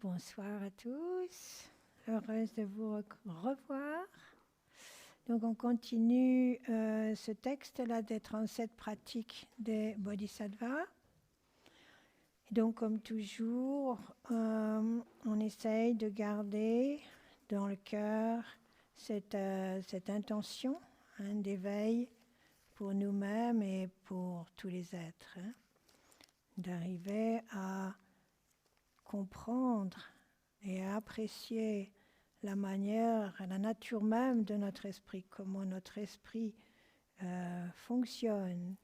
Bonsoir à tous, heureuse de vous revoir. Donc on continue ce texte-là des 37 pratiques des Bodhisattvas. Donc comme toujours, on essaye de garder dans le cœur cette intention d'éveil pour nous-mêmes et pour tous les êtres, d'arriver à comprendre et à apprécier la manière, la nature même de notre esprit, comment notre esprit fonctionne,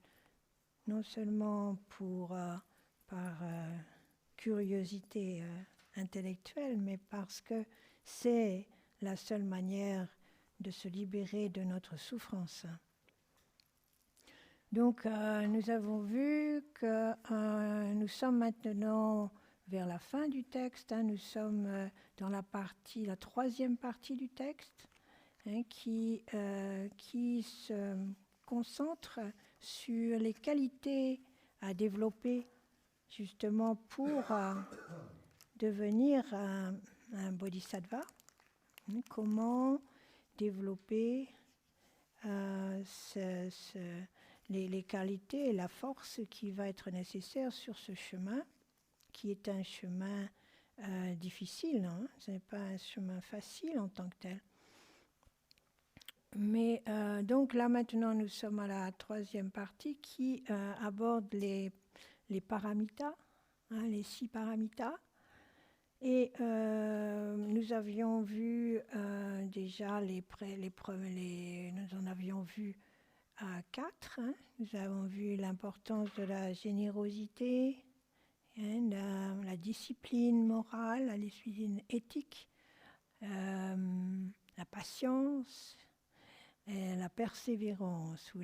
non seulement par curiosité intellectuelle, mais parce que c'est la seule manière de se libérer de notre souffrance. Donc, nous avons vu que nous sommes maintenant vers la fin du texte. Nous sommes dans la troisième partie du texte, qui se concentre sur les qualités à développer justement pour devenir un bodhisattva. Comment développer les qualités et la force qui va être nécessaire sur ce chemin, qui est un chemin difficile, ce n'est pas un chemin facile en tant que tel. Mais donc là maintenant nous sommes à la troisième partie qui aborde les paramitas, les 6 paramitas. Et nous avions vu déjà nous en avions vu 4. Nous avons vu l'importance de la générosité, la discipline morale, la discipline éthique, la patience, et la persévérance ou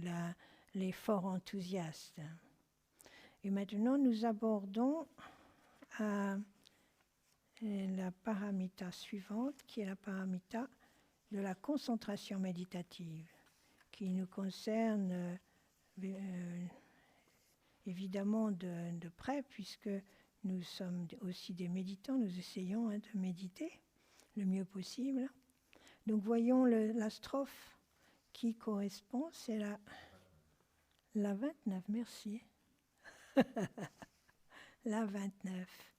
l'effort enthousiaste. Et maintenant, nous abordons la paramita suivante, qui est la paramita de la concentration méditative, qui nous concerne évidemment de près, puisque nous sommes aussi des méditants, nous essayons de méditer le mieux possible. Donc voyons la strophe qui correspond, c'est la 29, merci. La 29.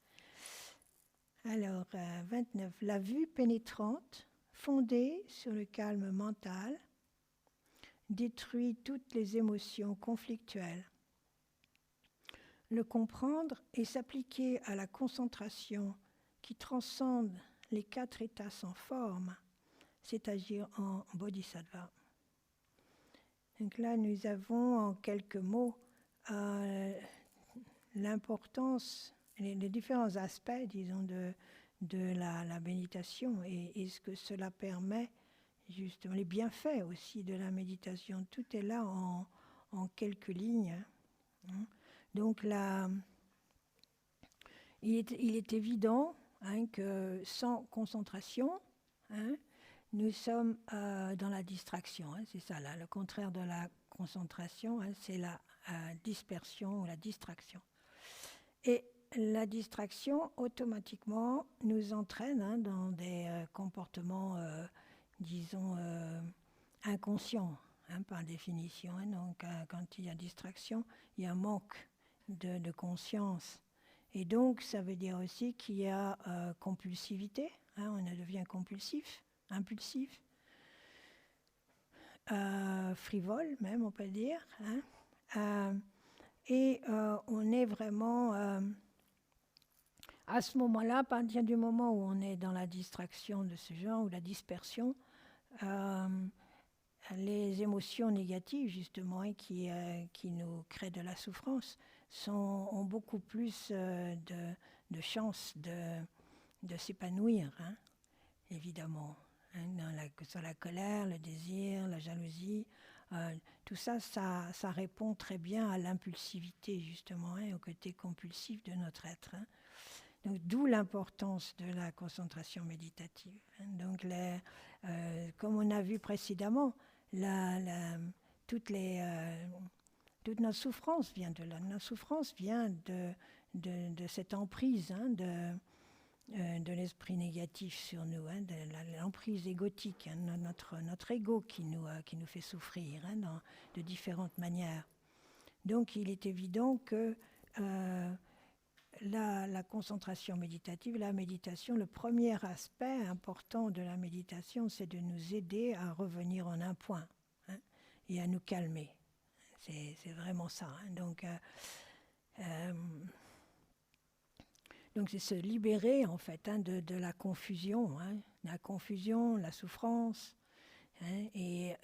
Alors, 29. La vue pénétrante, fondée sur le calme mental, détruit toutes les émotions conflictuelles. Le comprendre et s'appliquer à la concentration qui transcende les 4 états sans forme, c'est agir en bodhisattva. Donc là, nous avons en quelques mots l'importance, les différents aspects, disons, de la méditation et ce que cela permet, justement, les bienfaits aussi de la méditation. Tout est là en quelques lignes. Donc là, il est évident que sans concentration, nous sommes dans la distraction. C'est ça, là, le contraire de la concentration, c'est la dispersion ou la distraction. Et la distraction, automatiquement, nous entraîne dans des comportements, disons, inconscients, par définition. Donc, quand il y a distraction, il y a un manque de conscience. Et donc, ça veut dire aussi qu'il y a compulsivité. On devient compulsif, impulsif, frivole même, on peut dire. Et on est vraiment, à ce moment-là, à partir du moment où on est dans la distraction de ce genre, ou la dispersion, les émotions négatives, justement, qui nous créent de la souffrance, ont beaucoup plus de chances de s'épanouir, évidemment. Que ce soit la colère, le désir, la jalousie, tout ça, ça répond très bien à l'impulsivité, justement, au côté compulsif de notre être. Donc, d'où l'importance de la concentration méditative. Donc, comme on a vu précédemment, toute notre souffrance vient de là. Notre souffrance vient de cette emprise de l'esprit négatif sur nous, de l'emprise égotique, notre ego qui nous fait souffrir de différentes manières. Donc, il est évident que la concentration méditative, la méditation, le premier aspect important de la méditation, c'est de nous aider à revenir en un point et à nous calmer. C'est vraiment ça. Donc c'est se libérer en fait de la confusion, la souffrance, et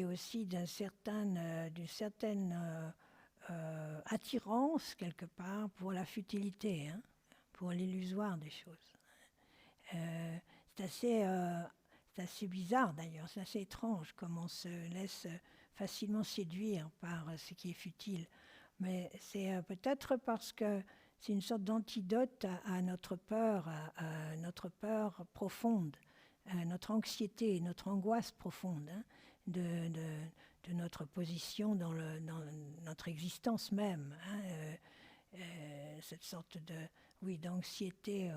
aussi d'une certaine attirance quelque part pour la futilité, pour l'illusoire des choses. C'est assez bizarre d'ailleurs, c'est assez étrange comment on se laisse facilement séduire par ce qui est futile. Mais c'est peut-être parce que c'est une sorte d'antidote à notre peur, à notre peur profonde, à notre anxiété, notre angoisse profonde de notre position dans notre existence même. Cette sorte d'anxiété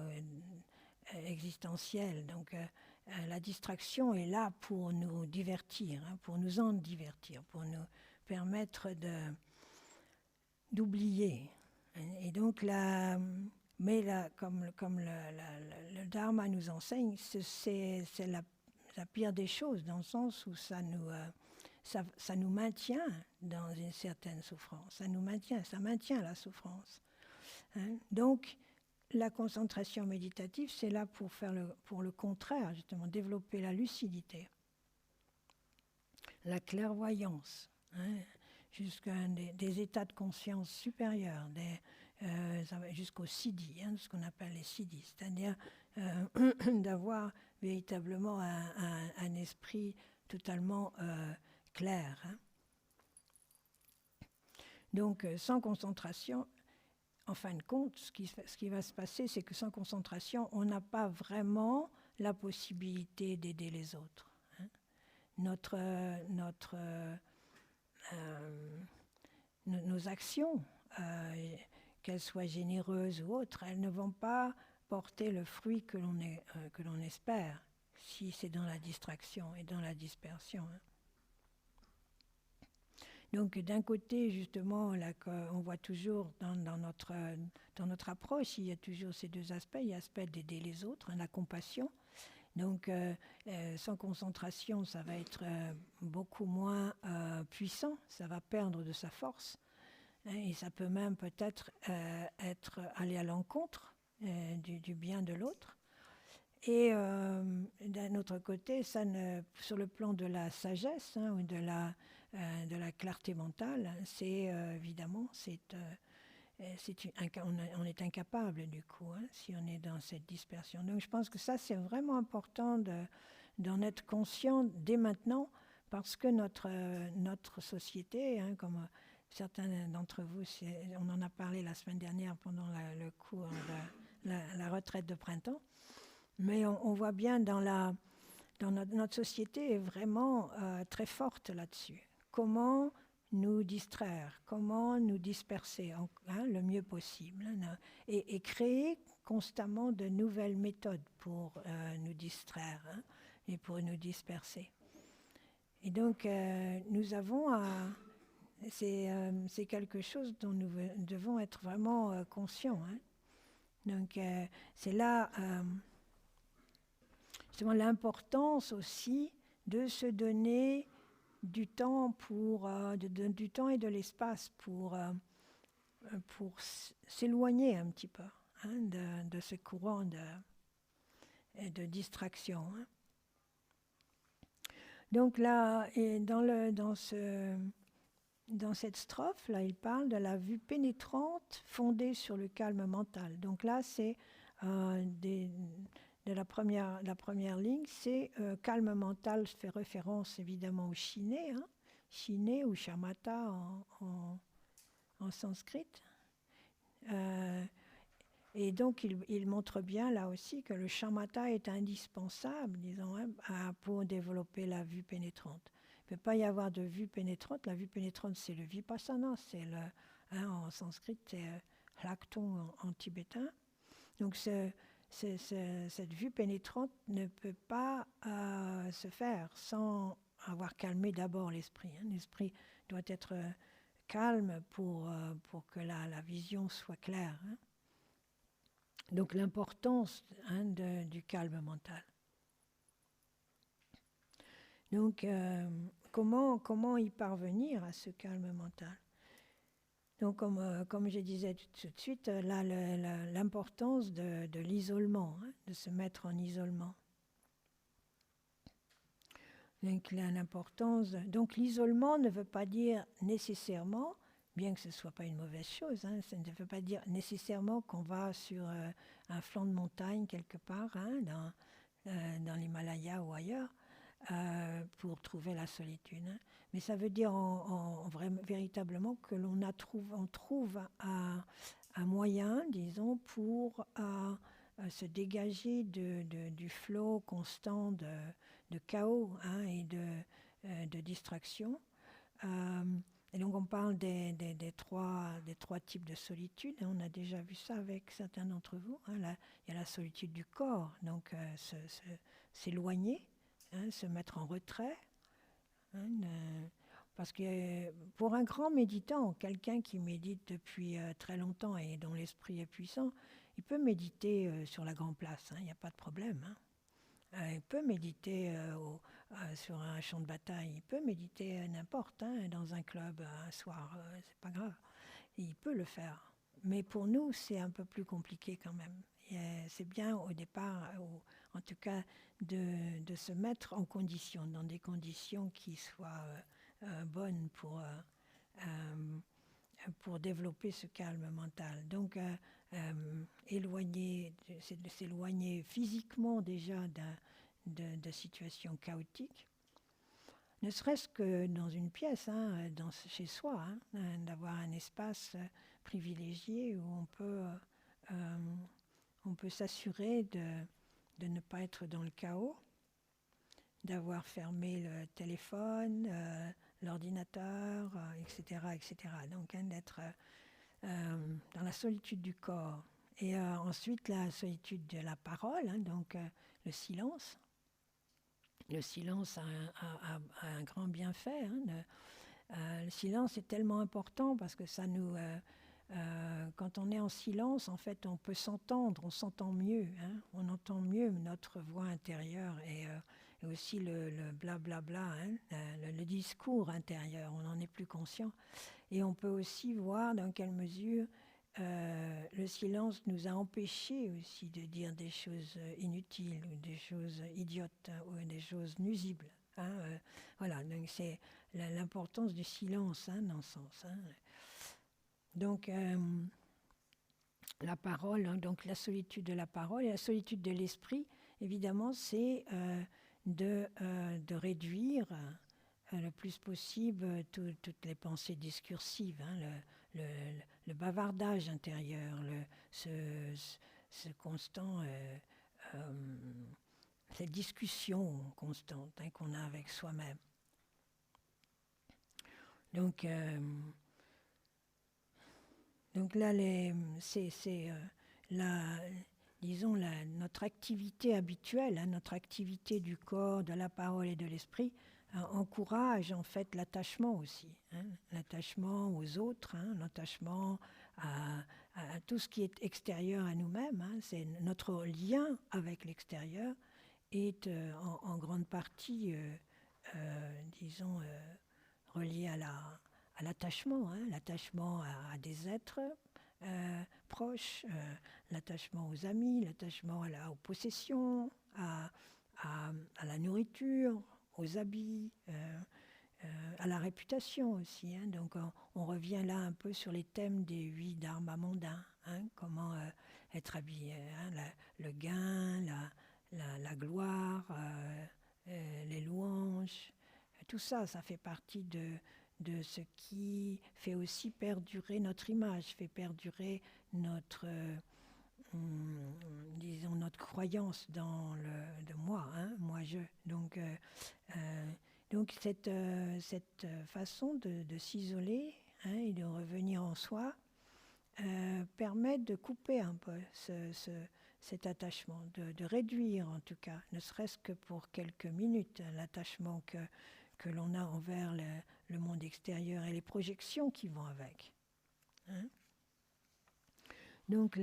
existentielle. Donc la distraction est là pour nous divertir, pour nous en divertir, pour nous permettre d'oublier. Et donc comme le Dharma nous enseigne, c'est la pire des choses, dans le sens où ça nous maintient dans une certaine souffrance. Ça maintient la souffrance. Donc, la concentration méditative, c'est là pour le contraire, justement, développer la lucidité, la clairvoyance, jusqu'à des états de conscience supérieurs, jusqu'au siddhi, ce qu'on appelle les siddhis, c'est-à-dire d'avoir véritablement un esprit totalement clair. Donc, sans concentration, en fin de compte, ce qui va se passer, c'est que sans concentration, on n'a pas vraiment la possibilité d'aider les autres. Nos actions, qu'elles soient généreuses ou autres, elles ne vont pas porter le fruit que l'on espère si c'est dans la distraction et dans la dispersion. Donc d'un côté, justement, là, on voit toujours dans notre approche, il y a toujours ces deux aspects. Il y a l'aspect d'aider les autres, la compassion. Donc sans concentration, ça va être beaucoup moins puissant, ça va perdre de sa force. Et ça peut même peut-être aller à l'encontre du bien de l'autre. Et d'un autre côté, sur le plan de la sagesse ou de la clarté mentale, c'est évidemment, on est incapable du coup, si on est dans cette dispersion. Donc je pense que ça, c'est vraiment important d'en être conscient dès maintenant, parce que notre société, comme certains d'entre vous, on en a parlé la semaine dernière pendant le cours de la retraite de printemps, mais on voit bien notre société est vraiment très forte là-dessus. Comment nous distraire, comment nous disperser le mieux possible, et créer constamment de nouvelles méthodes pour nous distraire et pour nous disperser. Et donc nous avons c'est quelque chose dont nous devons être vraiment conscients. Donc c'est là justement l'importance aussi de se donner du temps du temps et de l'espace pour s'éloigner un petit peu de ce courant de distraction. Donc là, et dans cette strophe, là, il parle de la vue pénétrante fondée sur le calme mental. Donc là, c'est de la première ligne, c'est calme mental fait référence évidemment au shiné, shiné ou shamatha en sanskrit. Et donc, il montre bien là aussi que le shamatha est indispensable, disons, pour développer la vue pénétrante. Il ne peut pas y avoir de vue pénétrante. La vue pénétrante, c'est le vipassana, en sanskrit, c'est lakton en tibétain. Donc, cette vue pénétrante ne peut pas se faire sans avoir calmé d'abord l'esprit. L'esprit doit être calme pour que la vision soit claire. Donc l'importance du calme mental. Donc comment y parvenir à ce calme mental? Donc comme je disais tout de suite, là l'importance de l'isolement, de se mettre en isolement. Donc l'isolement ne veut pas dire nécessairement, bien que ce ne soit pas une mauvaise chose, ça ne veut pas dire nécessairement qu'on va sur un flanc de montagne quelque part, dans l'Himalaya ou ailleurs, pour trouver la solitude. Mais ça veut dire véritablement que on trouve un moyen, disons, pour se dégager du flot constant de chaos et de distraction. Et donc on parle des trois types de solitude. On a déjà vu ça avec certains d'entre vous. Il y a la solitude du corps, donc s'éloigner, se mettre en retrait. Parce que pour un grand méditant, quelqu'un qui médite depuis très longtemps et dont l'esprit est puissant, il peut méditer sur la grande place, il n'y a pas de problème. Il peut méditer sur un champ de bataille, il peut méditer n'importe, dans un club un soir, c'est pas grave. Il peut le faire. Mais pour nous, c'est un peu plus compliqué quand même. C'est bien au départ, en tout cas, de se mettre en condition, dans des conditions qui soient bonnes pour développer ce calme mental. Donc, c'est de s'éloigner physiquement déjà de situations chaotiques, ne serait-ce que dans une pièce, chez soi, d'avoir un espace privilégié où on peut s'assurer de ne pas être dans le chaos, d'avoir fermé le téléphone, l'ordinateur, etc., etc. Donc d'être dans la solitude du corps. Et ensuite la solitude de la parole, donc le silence. Le silence a un grand bienfait. Le silence est tellement important parce que ça nous... quand on est en silence, en fait, on peut s'entendre, on s'entend mieux. On entend mieux notre voix intérieure et aussi le blablabla, le discours intérieur. On en est plus conscient. Et on peut aussi voir dans quelle mesure le silence nous a empêchés aussi de dire des choses inutiles ou des choses idiotes ou des choses nuisibles. Voilà, donc c'est l'importance du silence dans ce sens. Donc la parole, donc la solitude de la parole et la solitude de l'esprit, évidemment, c'est de réduire le plus possible toutes les pensées discursives, le bavardage intérieur, ce constant, cette discussion constante qu'on a avec soi-même. Donc là, disons notre activité habituelle, notre activité du corps, de la parole et de l'esprit, encourage en fait l'attachement aussi, l'attachement aux autres, l'attachement à tout ce qui est extérieur à nous-mêmes. C'est notre lien avec l'extérieur est en grande partie, disons, relié à l'attachement, l'attachement à des êtres proches, l'attachement aux amis, l'attachement aux possessions, à la nourriture, aux habits, à la réputation aussi. Donc on revient là un peu sur les thèmes des 8 dharmas mondains. Comment être habillé, le gain, la gloire, les louanges. Tout ça, ça fait partie de ce qui fait aussi perdurer notre image, fait perdurer disons, notre croyance dans le moi, moi-je. Donc cette façon de s'isoler et de revenir en soi permet de couper un peu cet attachement, de réduire en tout cas, ne serait-ce que pour quelques minutes, l'attachement que l'on a envers le monde extérieur et les projections qui vont avec. Donc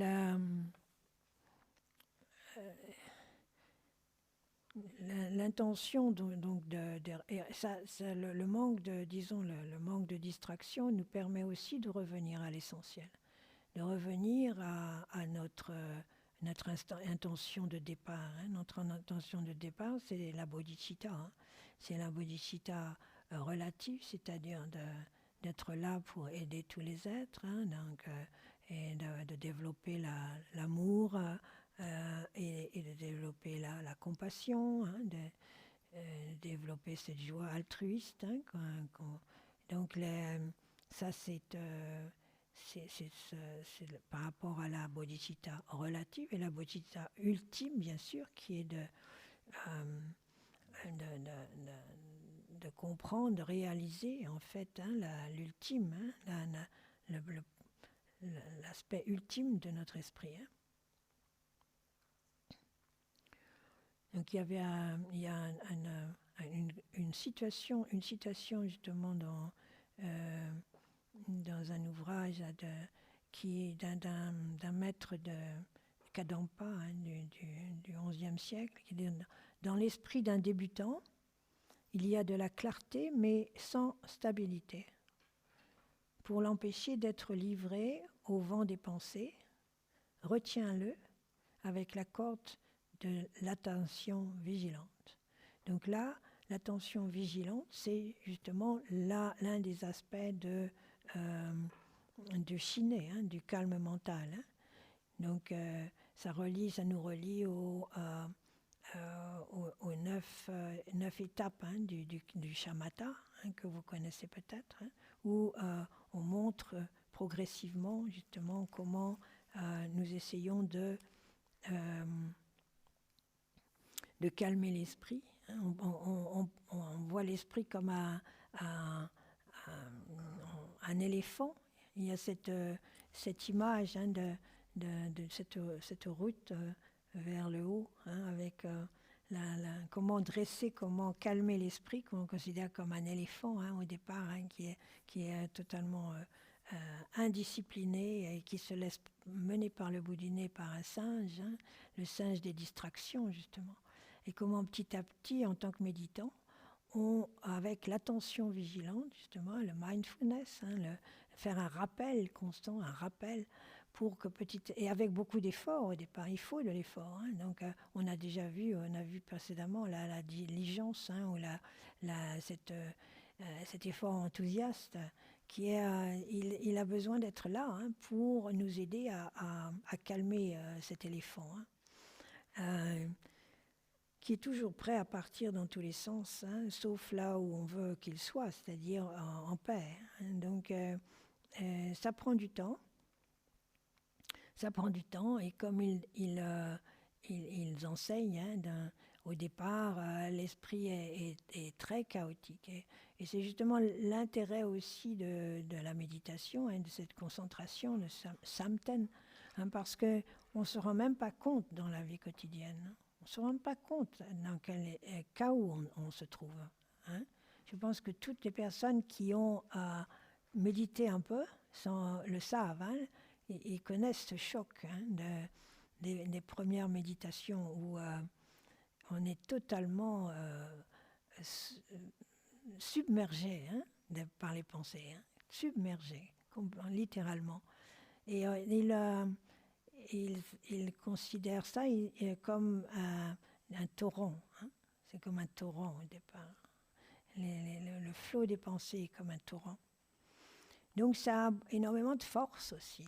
l'intention le manque de, disons, le manque de distraction nous permet aussi de revenir à l'essentiel, de revenir à notre intention de départ. Notre intention de départ, c'est la bodhicitta. C'est la bodhicitta relative, c'est-à-dire d'être là pour aider tous les êtres, et de développer l'amour et de développer la compassion, de développer cette joie altruiste. Donc ça, c'est par rapport à la bodhicitta relative et la bodhicitta ultime, bien sûr, qui est de comprendre, de réaliser en fait l'ultime, l'aspect ultime de notre esprit. Donc il y a une citation justement dans un ouvrage qui est d'un maître de Kadampa du XIe siècle, qui dit dans l'esprit d'un débutant, il y a de la clarté mais sans stabilité. Pour l'empêcher d'être livré au vent des pensées, retiens-le avec la corde de l'attention vigilante. Donc là, l'attention vigilante, c'est justement l'un des aspects du shiné, du calme mental. Donc ça nous relie aux 9 étapes du shamatha, que vous connaissez peut-être, où on montre progressivement justement comment nous essayons de calmer l'esprit. On voit l'esprit comme un éléphant. Il y a cette image de cette route vers le haut, avec comment dresser, comment calmer l'esprit, qu'on considère comme un éléphant au départ, qui est totalement indiscipliné et qui se laisse mener par le bout du nez par un singe, le singe des distractions justement. Et comment petit à petit, en tant que méditant, avec l'attention vigilante, justement, le mindfulness, faire un rappel constant, pour que et avec beaucoup d'efforts au départ, il faut de l'effort. Donc, on a vu précédemment la diligence, ou cet effort enthousiaste, il a besoin d'être là pour nous aider à calmer cet éléphant. Qui est toujours prêt à partir dans tous les sens, sauf là où on veut qu'il soit, c'est-à-dire en paix. Donc, ça prend du temps. Et comme ils enseignent, au départ, l'esprit est très chaotique. Et c'est justement l'intérêt aussi de la méditation, de cette concentration, de samten, parce qu'on ne se rend même pas compte dans la vie quotidienne. On ne se rend pas compte dans quel chaos on se trouve. Je pense que toutes les personnes qui ont médité un peu le savent. Ils connaissent ce choc des premières méditations où on est totalement submergé par les pensées, submergé, littéralement. Et il considère ça comme un torrent. C'est comme un torrent au départ. Le flot des pensées est comme un torrent. Donc ça a énormément de force aussi.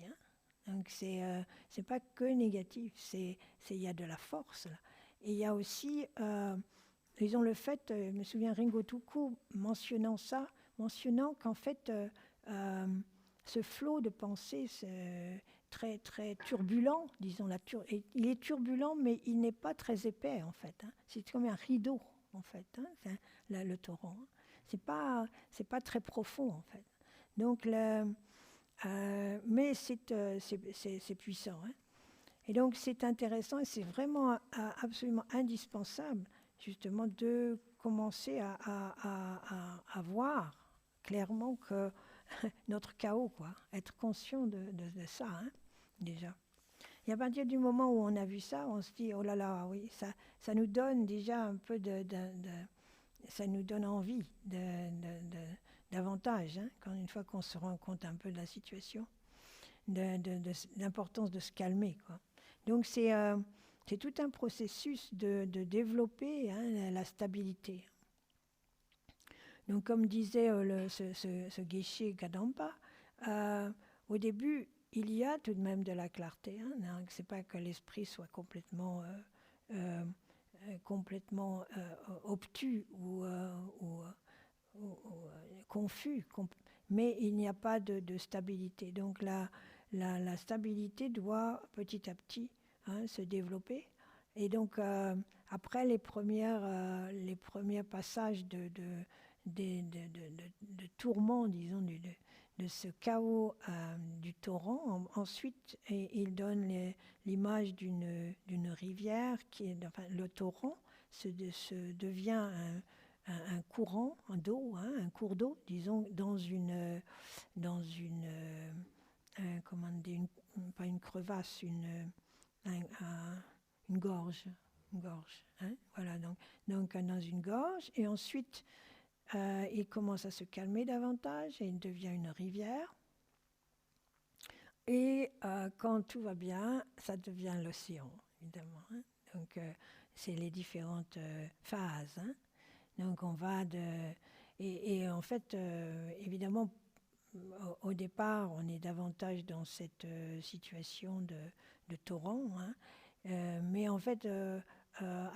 Donc c'est pas que négatif, il y a de la force là. Et il y a aussi, ils ont le fait, je me souviens Ringo Tuku mentionnant qu'en fait ce flot de pensée très, très turbulent, disons. Il est turbulent, mais il n'est pas très épais, en fait. Hein. C'est comme un rideau, en fait, hein, le torrent. Hein. C'est pas très profond, en fait. Donc, mais c'est puissant. Hein. Et donc, c'est intéressant et c'est vraiment absolument indispensable, justement, de commencer à voir clairement que notre chaos, quoi. Être conscient de ça, hein, déjà. Et à partir du moment où on a vu ça, on se dit, oh là là, oui, ça nous donne déjà un peu ça nous donne envie davantage, hein, une fois qu'on se rend compte un peu de la situation, de l'importance de se calmer, quoi. Donc c'est tout un processus de développer, hein, la stabilité. Donc comme disait ce Geshe Kadampa, au début, il y a tout de même de la clarté. Hein, ce n'est pas que l'esprit soit complètement obtus ou confus, mais il n'y a pas de stabilité. Donc la stabilité doit petit à petit, hein, se développer. Et donc après les premiers passages de tourment, disons, de ce chaos du torrent. Ensuite, il donne l'image d'une rivière qui est, enfin, le torrent se devient un courant d'eau, hein, un cours d'eau, disons, dans une comment dire, pas une crevasse, une gorge. Une gorge, hein, voilà, donc dans une gorge, et ensuite il commence à se calmer davantage et il devient une rivière. Et quand tout va bien, ça devient l'océan, évidemment. Hein. Donc c'est les différentes phases. Hein. Donc on va et en fait, évidemment, au départ, on est davantage dans cette situation de torrent. Hein. Mais en fait,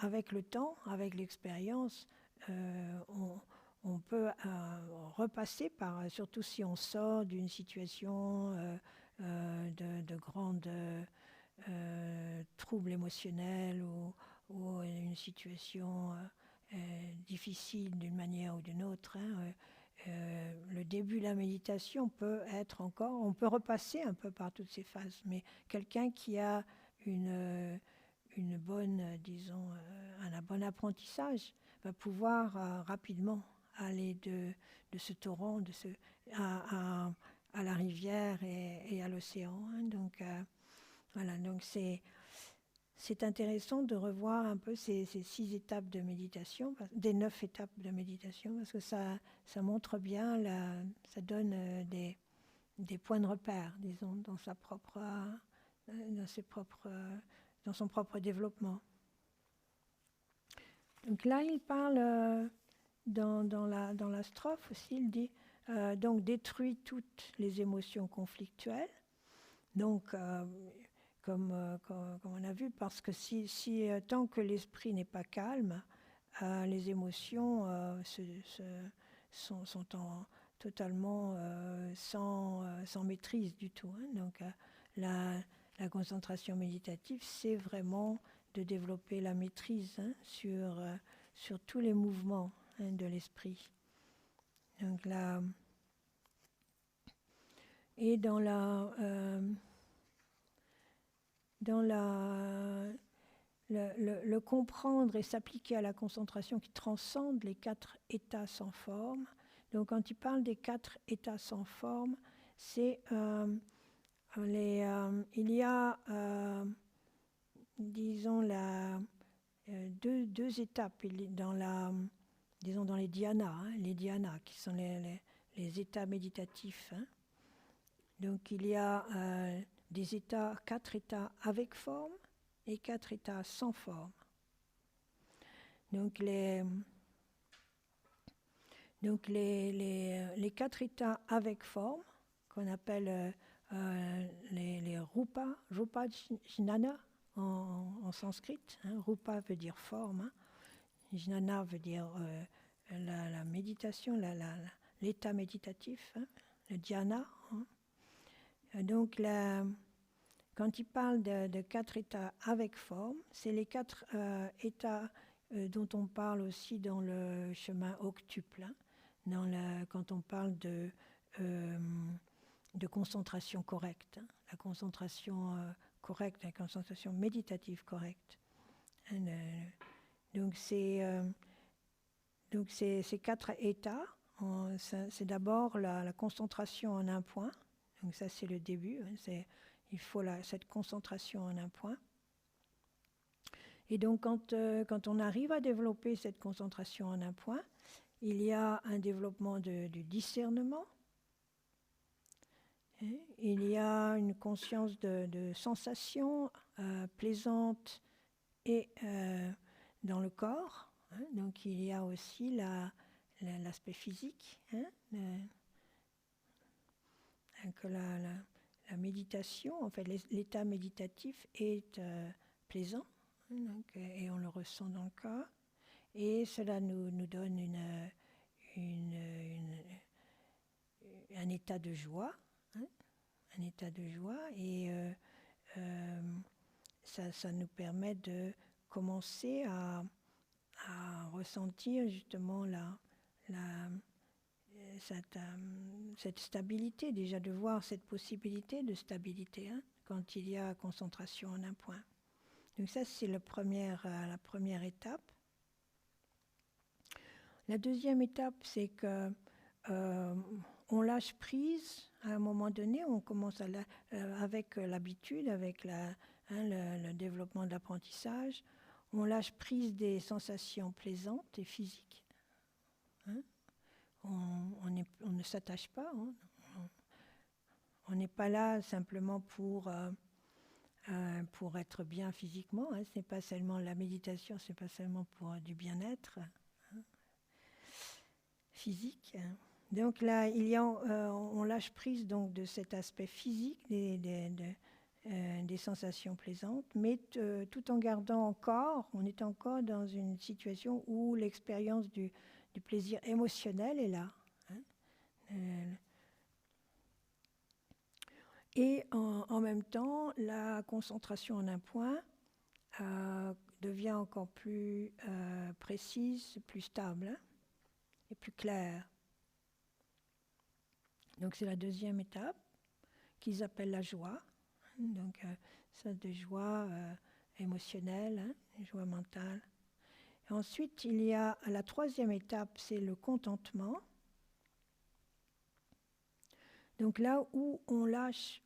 avec le temps, avec l'expérience, on peut repasser par, surtout si on sort d'une situation de grande trouble émotionnel ou une situation difficile d'une manière ou d'une autre. Hein, le début de la méditation peut être encore, on peut repasser un peu par toutes ces phases, mais quelqu'un qui a une bonne, disons, un bon apprentissage va pouvoir rapidement aller de ce torrent à la rivière et à l'océan. Hein. Donc voilà, donc c'est intéressant de revoir un peu ces 6 étapes de méditation, des 9 étapes de méditation, parce que ça montre bien, ça donne des points de repère, disons, dans son propre développement. Donc là, il parle, dans la strophe aussi, il dit donc détruit toutes les émotions conflictuelles. Donc, comme on a vu, parce que tant que l'esprit n'est pas calme, les émotions sont totalement sans maîtrise du tout. Hein. Donc, la concentration méditative, c'est vraiment de développer la maîtrise, hein, sur tous les mouvements, hein, de l'esprit. Donc là, et dans le comprendre et s'appliquer à la concentration qui transcende les 4 états sans forme. Donc quand il parle des 4 états sans forme, c'est il y a, disons, deux étapes disons dans les dhyānas, hein, les dhyānas qui sont les états méditatifs. Hein. Donc il y a 4 états avec forme et 4 états sans forme. Donc les 4 états avec forme, qu'on appelle les rupa jnana en sanskrit. Hein. Rupa veut dire forme, hein. Jnana veut dire la méditation, l'état méditatif, hein, le dhyana. Hein. Donc quand il parle de 4 états avec forme, c'est les 4 états dont on parle aussi dans le chemin octuple, hein, quand on parle de concentration correcte, hein, la concentration correcte, la concentration méditative correcte. Hein, donc ces 4 états, c'est d'abord la concentration en un point. Donc ça c'est le début, hein, il faut cette concentration en un point. Et donc quand on arrive à développer cette concentration en un point, il y a un développement du discernement. Il y a une conscience de sensations plaisantes et dans le corps. Hein, donc il y a aussi l'aspect physique. Hein, que la méditation, en fait, l'état méditatif est plaisant, hein, donc, et on le ressent dans le corps. Et cela nous donne un état de joie, hein, un état de joie, et ça nous permet de commencer à ressentir justement cette stabilité, déjà de voir cette possibilité de stabilité, hein, quand il y a concentration en un point. Donc ça, c'est la première étape. La deuxième étape, c'est que on lâche prise à un moment donné, on commence avec l'habitude, avec le développement de l'apprentissage, on lâche prise des sensations plaisantes et physiques. Hein. On ne s'attache pas, hein. On n'est pas là simplement pour être bien physiquement, hein. C'est pas seulement la méditation, c'est pas seulement pour du bien-être, hein, physique. Hein. Donc là, on lâche prise donc de cet aspect physique des sensations plaisantes, mais tout en gardant on est encore dans une situation où l'expérience du plaisir émotionnel est là. Hein. Et en même temps, la concentration en un point devient encore plus précise, plus stable, hein, et plus claire. Donc c'est la deuxième étape qu'ils appellent la joie. Donc ça de joie émotionnelle, hein, joie mentale. Et ensuite, il y a la troisième étape, c'est le contentement. Donc là où on lâche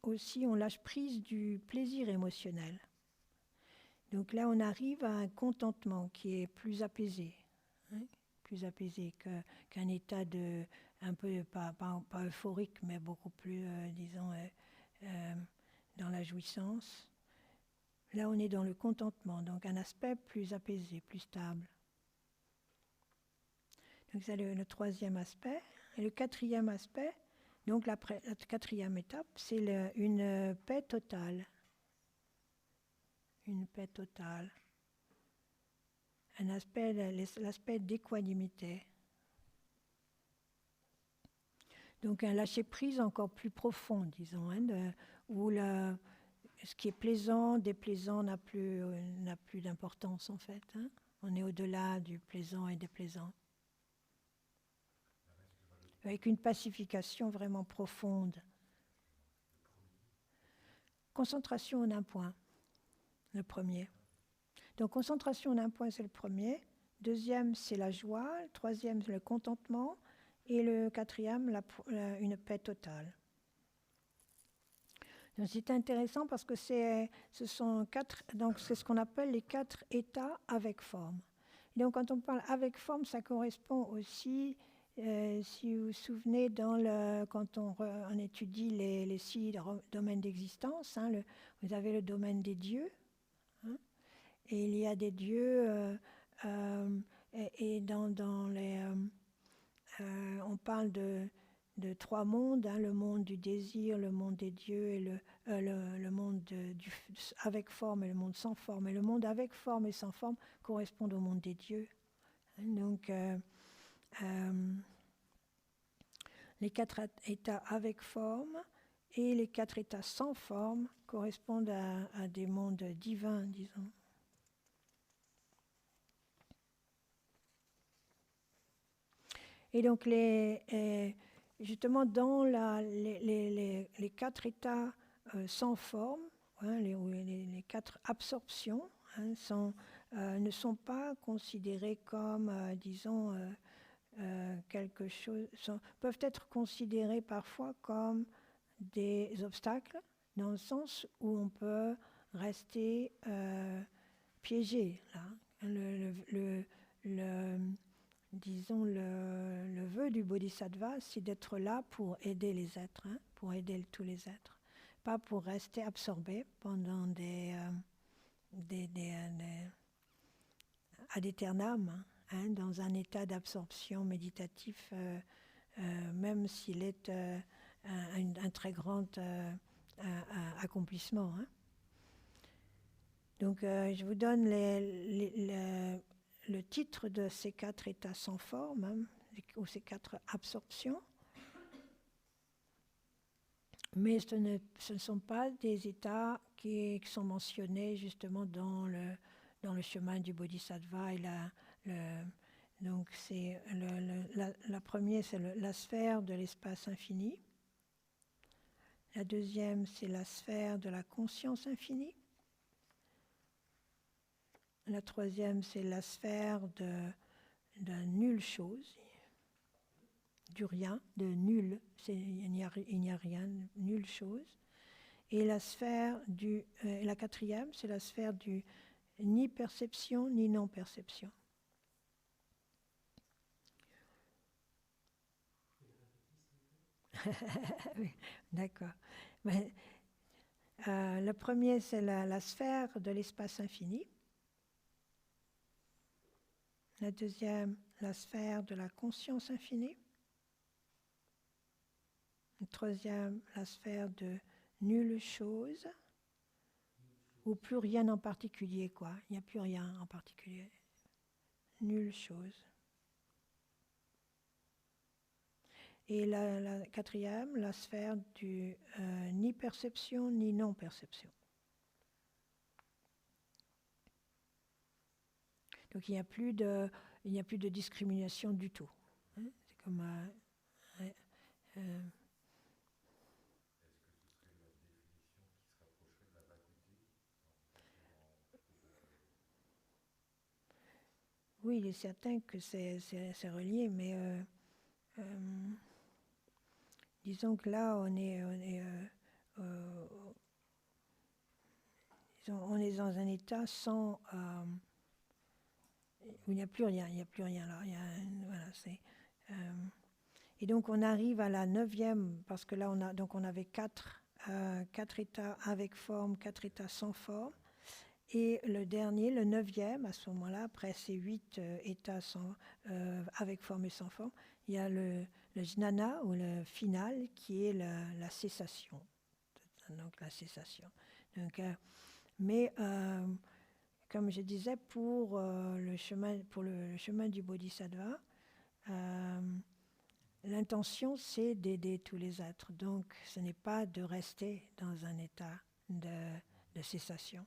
prise du plaisir émotionnel. Donc là, on arrive à un contentement qui est plus apaisé, hein, plus apaisé qu'un état un peu, pas euphorique, mais beaucoup plus, disons, dans la jouissance. Là, on est dans le contentement, donc un aspect plus apaisé, plus stable. Donc c'est le troisième aspect. Et le quatrième aspect, donc la quatrième étape, c'est une paix totale. Une paix totale. L'aspect d'équanimité. Donc un lâcher-prise encore plus profond, disons, hein, où ce qui est plaisant, déplaisant n'a plus d'importance en fait. Hein. On est au-delà du plaisant et déplaisant. Avec une pacification vraiment profonde. Concentration en un point, le premier. Donc concentration en un point, c'est le premier. Deuxième, c'est la joie. Le troisième, c'est le contentement. Et le quatrième, une paix totale. Donc c'est intéressant parce que ce sont donc c'est ce qu'on appelle les 4 états avec forme. Et donc quand on parle avec forme, ça correspond aussi, si vous vous souvenez, quand on étudie les 6 domaines d'existence, hein, vous avez le domaine des dieux, hein, et il y a des dieux, et dans les... on parle de 3 mondes, hein, le monde du désir, le monde des dieux et le monde avec forme et le monde sans forme. Et le monde avec forme et sans forme correspondent au monde des dieux. Donc, les 4 états avec forme Et les 4 états sans forme correspondent à des mondes divins, disons. Et donc, justement, dans les 4 états sans forme, hein, les 4 absorptions, hein, ne sont pas considérées comme, disons, quelque chose, peuvent être considérées parfois comme des obstacles, dans le sens où on peut rester piégé, là. Disons, le vœu du bodhisattva, c'est d'être là pour aider les êtres, hein, pour aider tous les êtres, pas pour rester absorbé pendant ad aeternam, hein, dans un état d'absorption méditatif, même s'il est un très grand accomplissement. Hein. Donc, je vous donne le titre de ces 4 états sans forme, hein, ou ces 4 absorptions. Mais ce ne sont pas des états qui sont mentionnés justement dans le chemin du bodhisattva. Donc c'est la première, c'est la sphère de l'espace infini. La deuxième, c'est la sphère de la conscience infinie. La troisième, c'est la sphère de nulle chose, du rien, de nul, il n'y a rien, nulle chose. Et la quatrième, c'est la sphère du ni perception ni non-perception. Oui, d'accord. Le premier, c'est la sphère de l'espace infini. La deuxième, la sphère de la conscience infinie. La troisième, la sphère de nulle chose, ou plus rien en particulier, quoi. Il n'y a plus rien en particulier. Nulle chose. Et la quatrième, la sphère du ni perception ni non-perception. Donc il n'y a plus de discrimination du tout. Hein, c'est comme oui, il est certain que c'est relié, mais disons que là, on est dans un état sans où il n'y a plus rien, là. Voilà, et donc on arrive à la 9e, parce que là on avait 4 états avec forme, 4 états sans forme. Et le dernier, le 9e, à ce moment-là, après ces 8 états avec forme et sans forme, il y a le jnana, ou le final, qui est la cessation. Donc la cessation. Donc, mais comme je disais, pour le chemin du bodhisattva, l'intention, c'est d'aider tous les êtres. Donc, ce n'est pas de rester dans un état de cessation.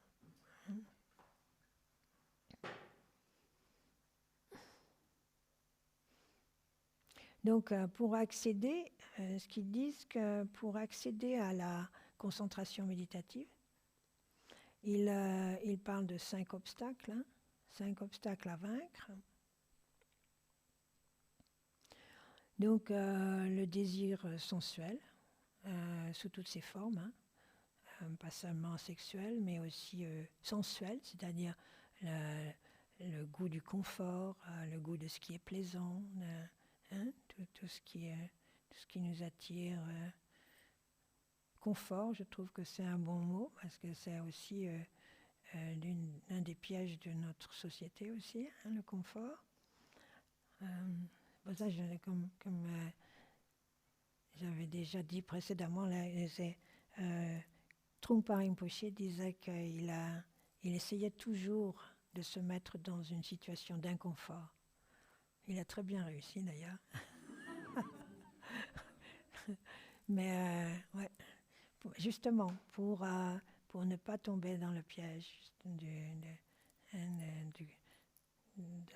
Donc, pour accéder, ce qu'ils disent que pour accéder à la concentration méditative, ils parlent de 5 obstacles, hein, 5 obstacles à vaincre. Donc, le désir sensuel, sous toutes ses formes, hein, pas seulement sexuel, mais aussi sensuel, c'est-à-dire le goût du confort, le goût de ce qui est plaisant, hein, tout ce qui nous attire. Confort, je trouve que c'est un bon mot, parce que c'est aussi un des pièges de notre société aussi, hein, le confort. Pour ça, comme j'avais déjà dit précédemment, Trungpa Rinpoche disait qu'il essayait toujours de se mettre dans une situation d'inconfort. Il a très bien réussi d'ailleurs. Mais ouais. justement, pour ne pas tomber dans le piège de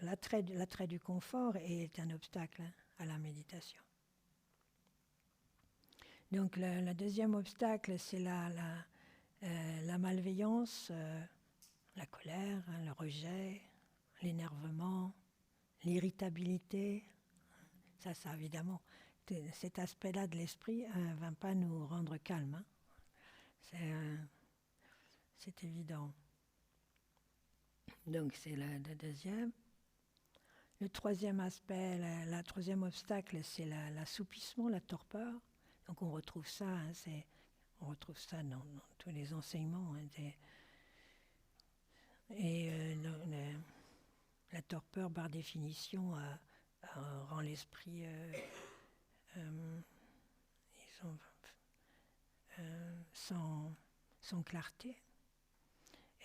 l'attrait du confort est un obstacle à la méditation. Donc le deuxième obstacle, c'est la malveillance, la colère, le rejet, l'énervement, l'irritabilité. Ça évidemment, cet aspect-là de l'esprit ne va pas nous rendre calmes. Hein. C'est évident. Donc c'est le deuxième. Le troisième aspect, le troisième obstacle, c'est l'assoupissement, la torpeur. Donc on retrouve ça, hein, on retrouve ça dans tous les enseignements. Hein, la torpeur, par définition, rend l'esprit sans clarté.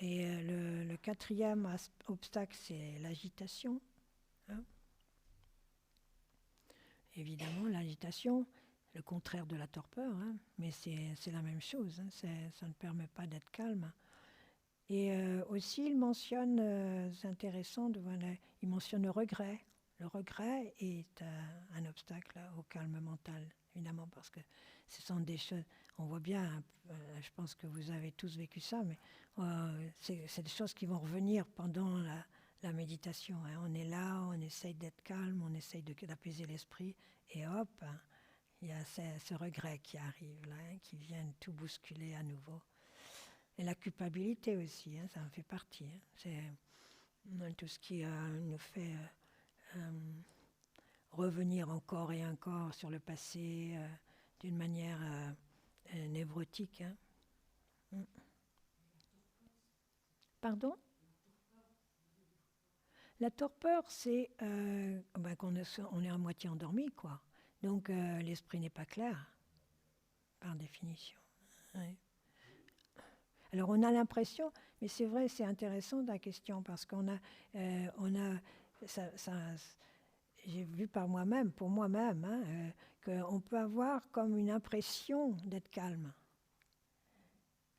Et le quatrième obstacle, c'est l'agitation. Hein. Évidemment, l'agitation, le contraire de la torpeur, hein, mais c'est la même chose. Hein, ça ne permet pas d'être calme. Et aussi, il mentionne, c'est intéressant, il mentionne le regret. Le regret est un obstacle au calme mental, évidemment, parce que ce sont des choses, on voit bien, je pense que vous avez tous vécu ça, mais c'est des choses qui vont revenir pendant la méditation. Hein. On est là, on essaye d'être calme, on essaye d'apaiser l'esprit, et hop, hein, il y a ce regret qui arrive, là, hein, qui vient tout bousculer à nouveau. Et la culpabilité aussi, hein, ça en fait partie. Hein. C'est tout ce qui nous fait revenir encore et encore sur le passé d'une manière névrotique. Hein. Pardon ? La torpeur, c'est qu'on est à moitié endormi, quoi. Donc l'esprit n'est pas clair, par définition. Ouais. Alors on a l'impression, mais c'est vrai, c'est intéressant ta question, parce qu'on a, j'ai vu par moi-même, pour moi-même, hein, qu'on peut avoir comme une impression d'être calme.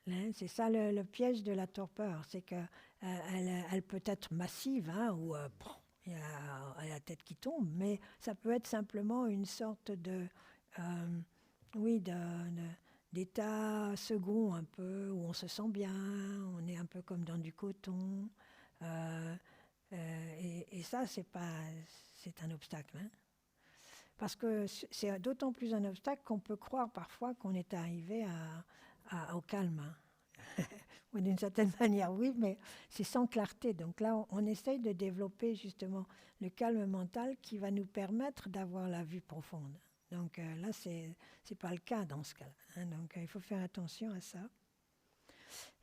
Hein, c'est ça le piège de la torpeur, c'est qu'elle elle peut être massive, hein, ou il y a la tête qui tombe, mais ça peut être simplement une sorte d'état second un peu, où on se sent bien, on est un peu comme dans du coton. Et ça, c'est un obstacle. Hein. Parce que c'est d'autant plus un obstacle qu'on peut croire parfois qu'on est arrivé au calme. Hein. Ou d'une certaine manière, oui, mais c'est sans clarté. Donc là, on essaye de développer justement le calme mental qui va nous permettre d'avoir la vue profonde. Donc là, c'est pas le cas dans ce cas-là. Hein. Donc il faut faire attention à ça.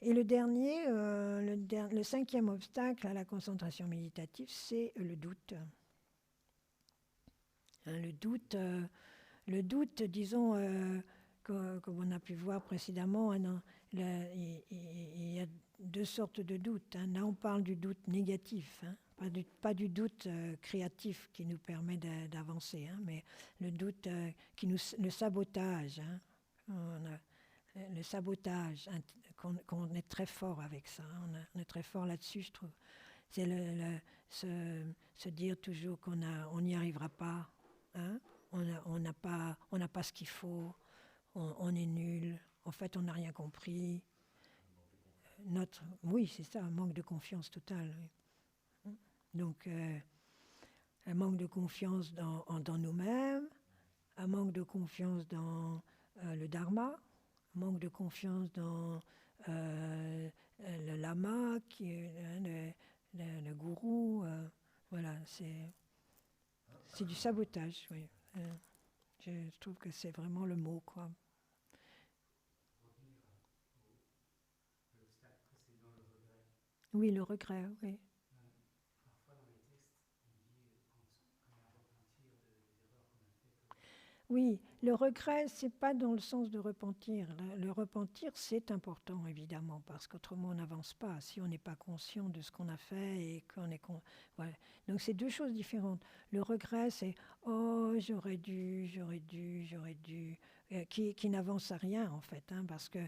Et le dernier, le cinquième obstacle à la concentration méditative, c'est le doute. Hein, le doute, disons, comme on a pu voir précédemment, hein, il y a deux sortes de doutes. Hein. Là, on parle du doute négatif, hein, pas du doute créatif qui nous permet d'avancer, hein, mais le doute le sabotage. Hein. Le sabotage, qu'on est très fort avec ça. Hein. On est très fort là-dessus, je trouve. C'est se dire toujours qu'on n'y arrivera pas. Hein. On n'a pas ce qu'il faut. On est nul. En fait, on n'a rien compris. Oui, c'est ça, un manque de confiance totale. Oui. Donc, un manque de confiance dans nous-mêmes, un manque de confiance dans le dharma, un manque de confiance dans le lama, le gourou. Voilà, c'est du sabotage, oui. Je trouve que c'est vraiment le mot, quoi. Oui, le regret, oui. Oui, le regret, c'est pas dans le sens de repentir. Le repentir, c'est important, évidemment, parce qu'autrement, on n'avance pas. Si on n'est pas conscient de ce qu'on a fait et qu'on est... Ouais. Donc, c'est deux choses différentes. Le regret, c'est «Oh, j'aurais dû», qui n'avance à rien, en fait, hein, parce que,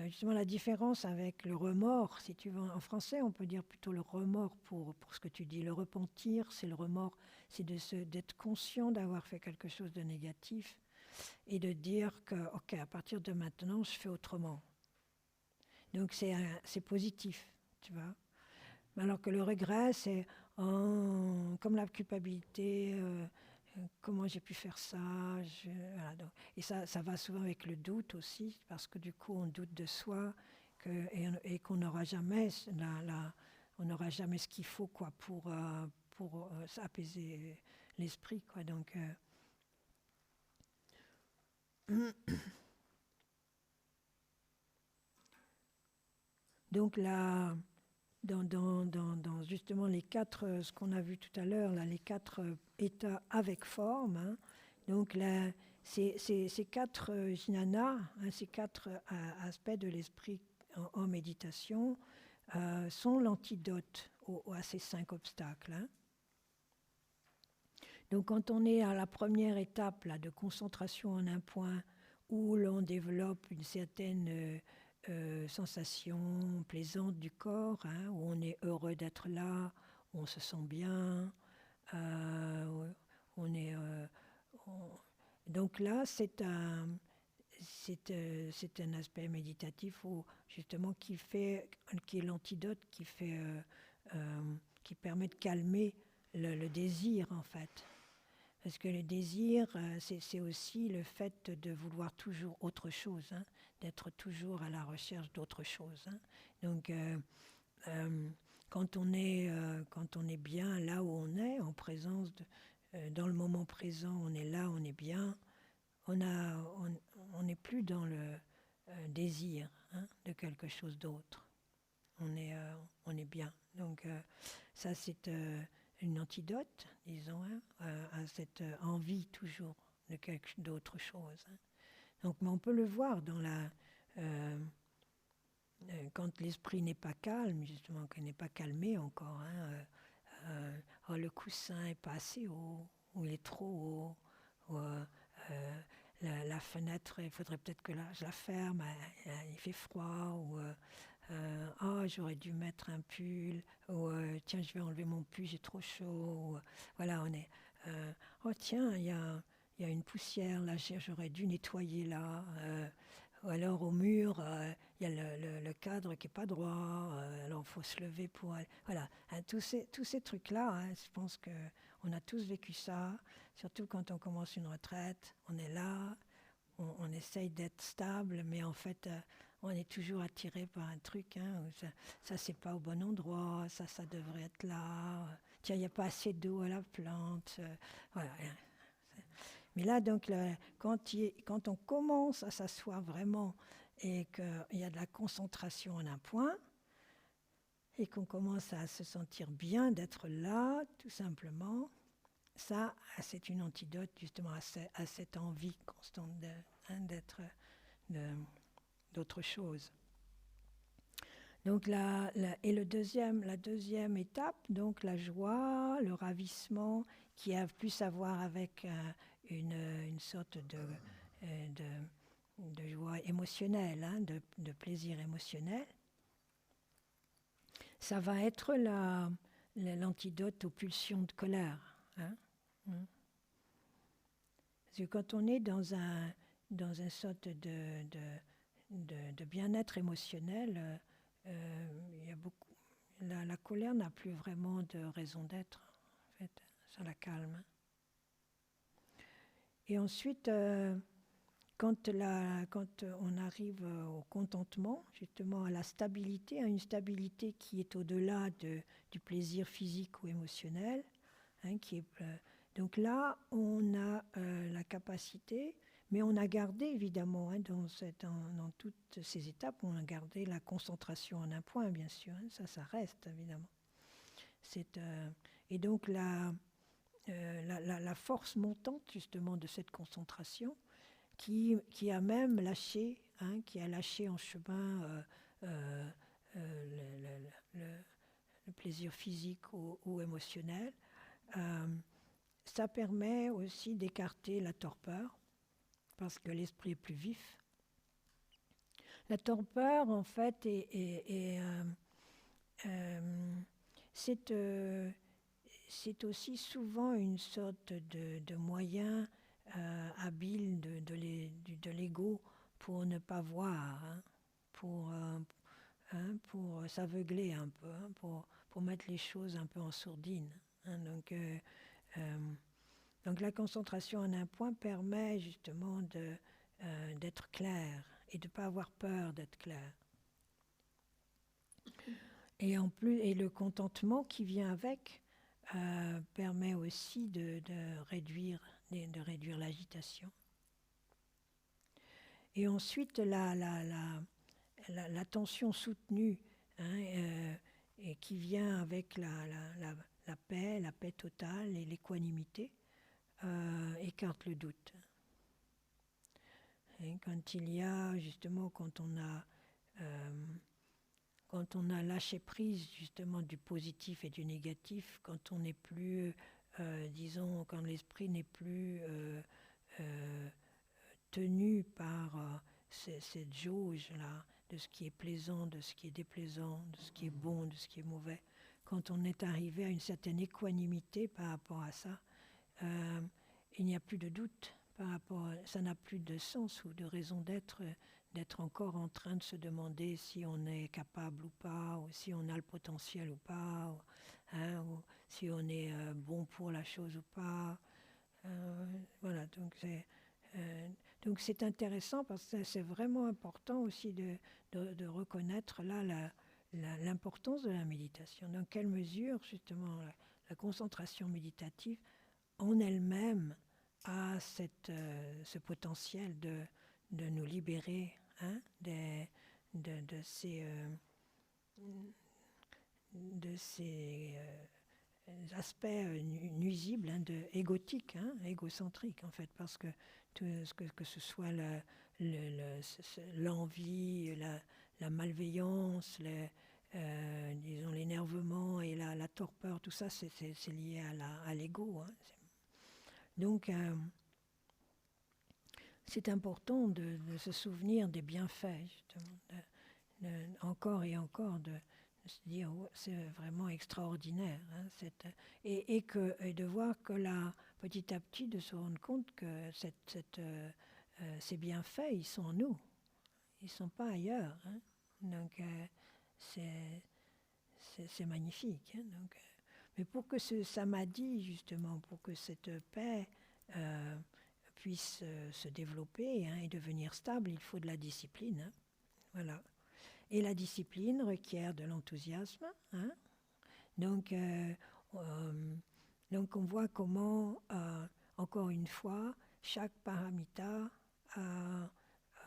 justement, la différence avec le remords, si tu veux, en français, on peut dire plutôt le remords pour ce que tu dis. Le repentir, c'est le remords, c'est d'être conscient d'avoir fait quelque chose de négatif et de dire que, OK, à partir de maintenant, je fais autrement. Donc c'est positif, tu vois. Alors que le regret, c'est oh, comme la culpabilité, comment j'ai pu faire ça. Voilà, donc. Et ça va souvent avec le doute aussi, parce que du coup, on doute de soi et qu'on n'aura jamais, on n'aura jamais ce qu'il faut quoi, pour apaiser l'esprit. Quoi. Donc là, dans justement les quatre, ce qu'on a vu tout à l'heure, là, les quatre états avec forme, hein, donc là, ces quatre jnana, hein, ces quatre aspects de l'esprit en méditation, sont l'antidote à ces cinq obstacles. Hein. Donc quand on est à la première étape là, de concentration en un point, où l'on développe une certaine sensation plaisante du corps, hein, où on est heureux d'être là, où on se sent bien, on est, on- donc là c'est un aspect méditatif où, justement qui est l'antidote qui permet de calmer le désir en fait. Parce que le désir, c'est aussi le fait de vouloir toujours autre chose, hein, d'être toujours à la recherche d'autre chose. Hein. Donc, euh, quand on est bien là où on est, en présence, dans le moment présent, on est là, on est bien, on n'est plus dans le désir, hein, de quelque chose d'autre. On est bien. Donc, ça, c'est une antidote, disons, hein, à cette envie toujours de d'autre chose. Hein. Donc, mais on peut le voir euh, quand l'esprit n'est pas calme, justement, qu'il n'est pas calmé encore. Hein, oh, le coussin est pas assez haut, ou il est trop haut, ou la fenêtre, il faudrait peut-être que je la ferme, il fait froid, ou oh, j'aurais dû mettre un pull, ou tiens, je vais enlever mon pull, j'ai trop chaud. Ou, voilà, on est. Oh, tiens, il y a une poussière, là, j'aurais dû nettoyer là. Ou alors au mur, il y a le cadre qui n'est pas droit, alors il faut se lever pour aller. Voilà, hein, tous ces trucs-là, hein, je pense qu'on a tous vécu ça, surtout quand on commence une retraite, on est là, on essaye d'être stable, mais en fait, on est toujours attiré par un truc. Hein, où ça c'est pas au bon endroit, ça devrait être là. Tiens, il n'y a pas assez d'eau à la plante. Voilà. Hein. Mais là, donc, quand on commence à s'asseoir vraiment et qu'il y a de la concentration en un point, et qu'on commence à se sentir bien d'être là, tout simplement, ça, c'est une antidote justement à cette envie constante hein, d'être d'autre chose. Donc et la deuxième étape, donc la joie, le ravissement, qui a plus à voir avec une sorte de joie émotionnelle, hein, de plaisir émotionnel, ça va être l'antidote aux pulsions de colère. Hein. Parce que quand on est dans une sorte de bien-être émotionnel, il y a beaucoup, la colère n'a plus vraiment de raison d'être, en fait, ça la calme. Et ensuite, quand on arrive au contentement, justement à la stabilité, à une stabilité qui est au-delà du plaisir physique ou émotionnel, hein, donc là, on a la capacité, mais on a gardé évidemment, hein, dans toutes ces étapes, on a gardé la concentration en un point, bien sûr, hein, ça reste évidemment. Et donc la la force montante justement de cette concentration qui a même lâché, qui a lâché en chemin le plaisir physique ou émotionnel. Ça permet aussi d'écarter la torpeur, parce que l'esprit est plus vif. La torpeur, en fait, c'est aussi souvent une sorte de moyen habile de l'ego pour ne pas voir, pour s'aveugler un peu, pour mettre les choses un peu en sourdine. Donc la concentration en un point permet justement d'être clair et de ne pas avoir peur d'être clair. Et en plus, et le contentement qui vient avec permet aussi de réduire l'agitation. Et ensuite, l'attention soutenue, et qui vient avec la paix totale et l'équanimité, écarte le doute. Et quand il y a, justement, quand on a lâché prise justement du positif et du négatif, quand on n'est plus, disons, quand l'esprit n'est plus tenu par cette jauge-là, de ce qui est plaisant, de ce qui est déplaisant, de ce qui est bon, de ce qui est mauvais, quand on est arrivé à une certaine équanimité par rapport à ça, il n'y a plus de doute par rapport à, ça n'a plus de sens ou de raison d'être encore en train de se demander si on est capable ou pas, ou si on a le potentiel ou pas, ou si on est bon pour la chose ou pas. Voilà, donc c'est intéressant parce que c'est vraiment important aussi de reconnaître là l'importance de la méditation. Dans quelle mesure justement la concentration méditative en elle-même a ce potentiel de nous libérer de ces aspects nuisibles, égotiques, égocentriques en fait, parce que que ce soit l'envie, la malveillance, disons l'énervement et la torpeur, tout ça c'est lié à l'ego. Donc c'est important de se souvenir des bienfaits, justement, encore et encore, de se dire oh, c'est vraiment extraordinaire, et de voir que là, petit à petit, de se rendre compte que ces bienfaits, ils sont en nous, ils ne sont pas ailleurs. Donc c'est magnifique. Donc, mais pour que ce samadhi, justement, pour que cette paix puisse se développer et devenir stable, il faut de la discipline. Voilà. Et la discipline requiert de l'enthousiasme. Donc on voit comment, encore une fois, chaque paramita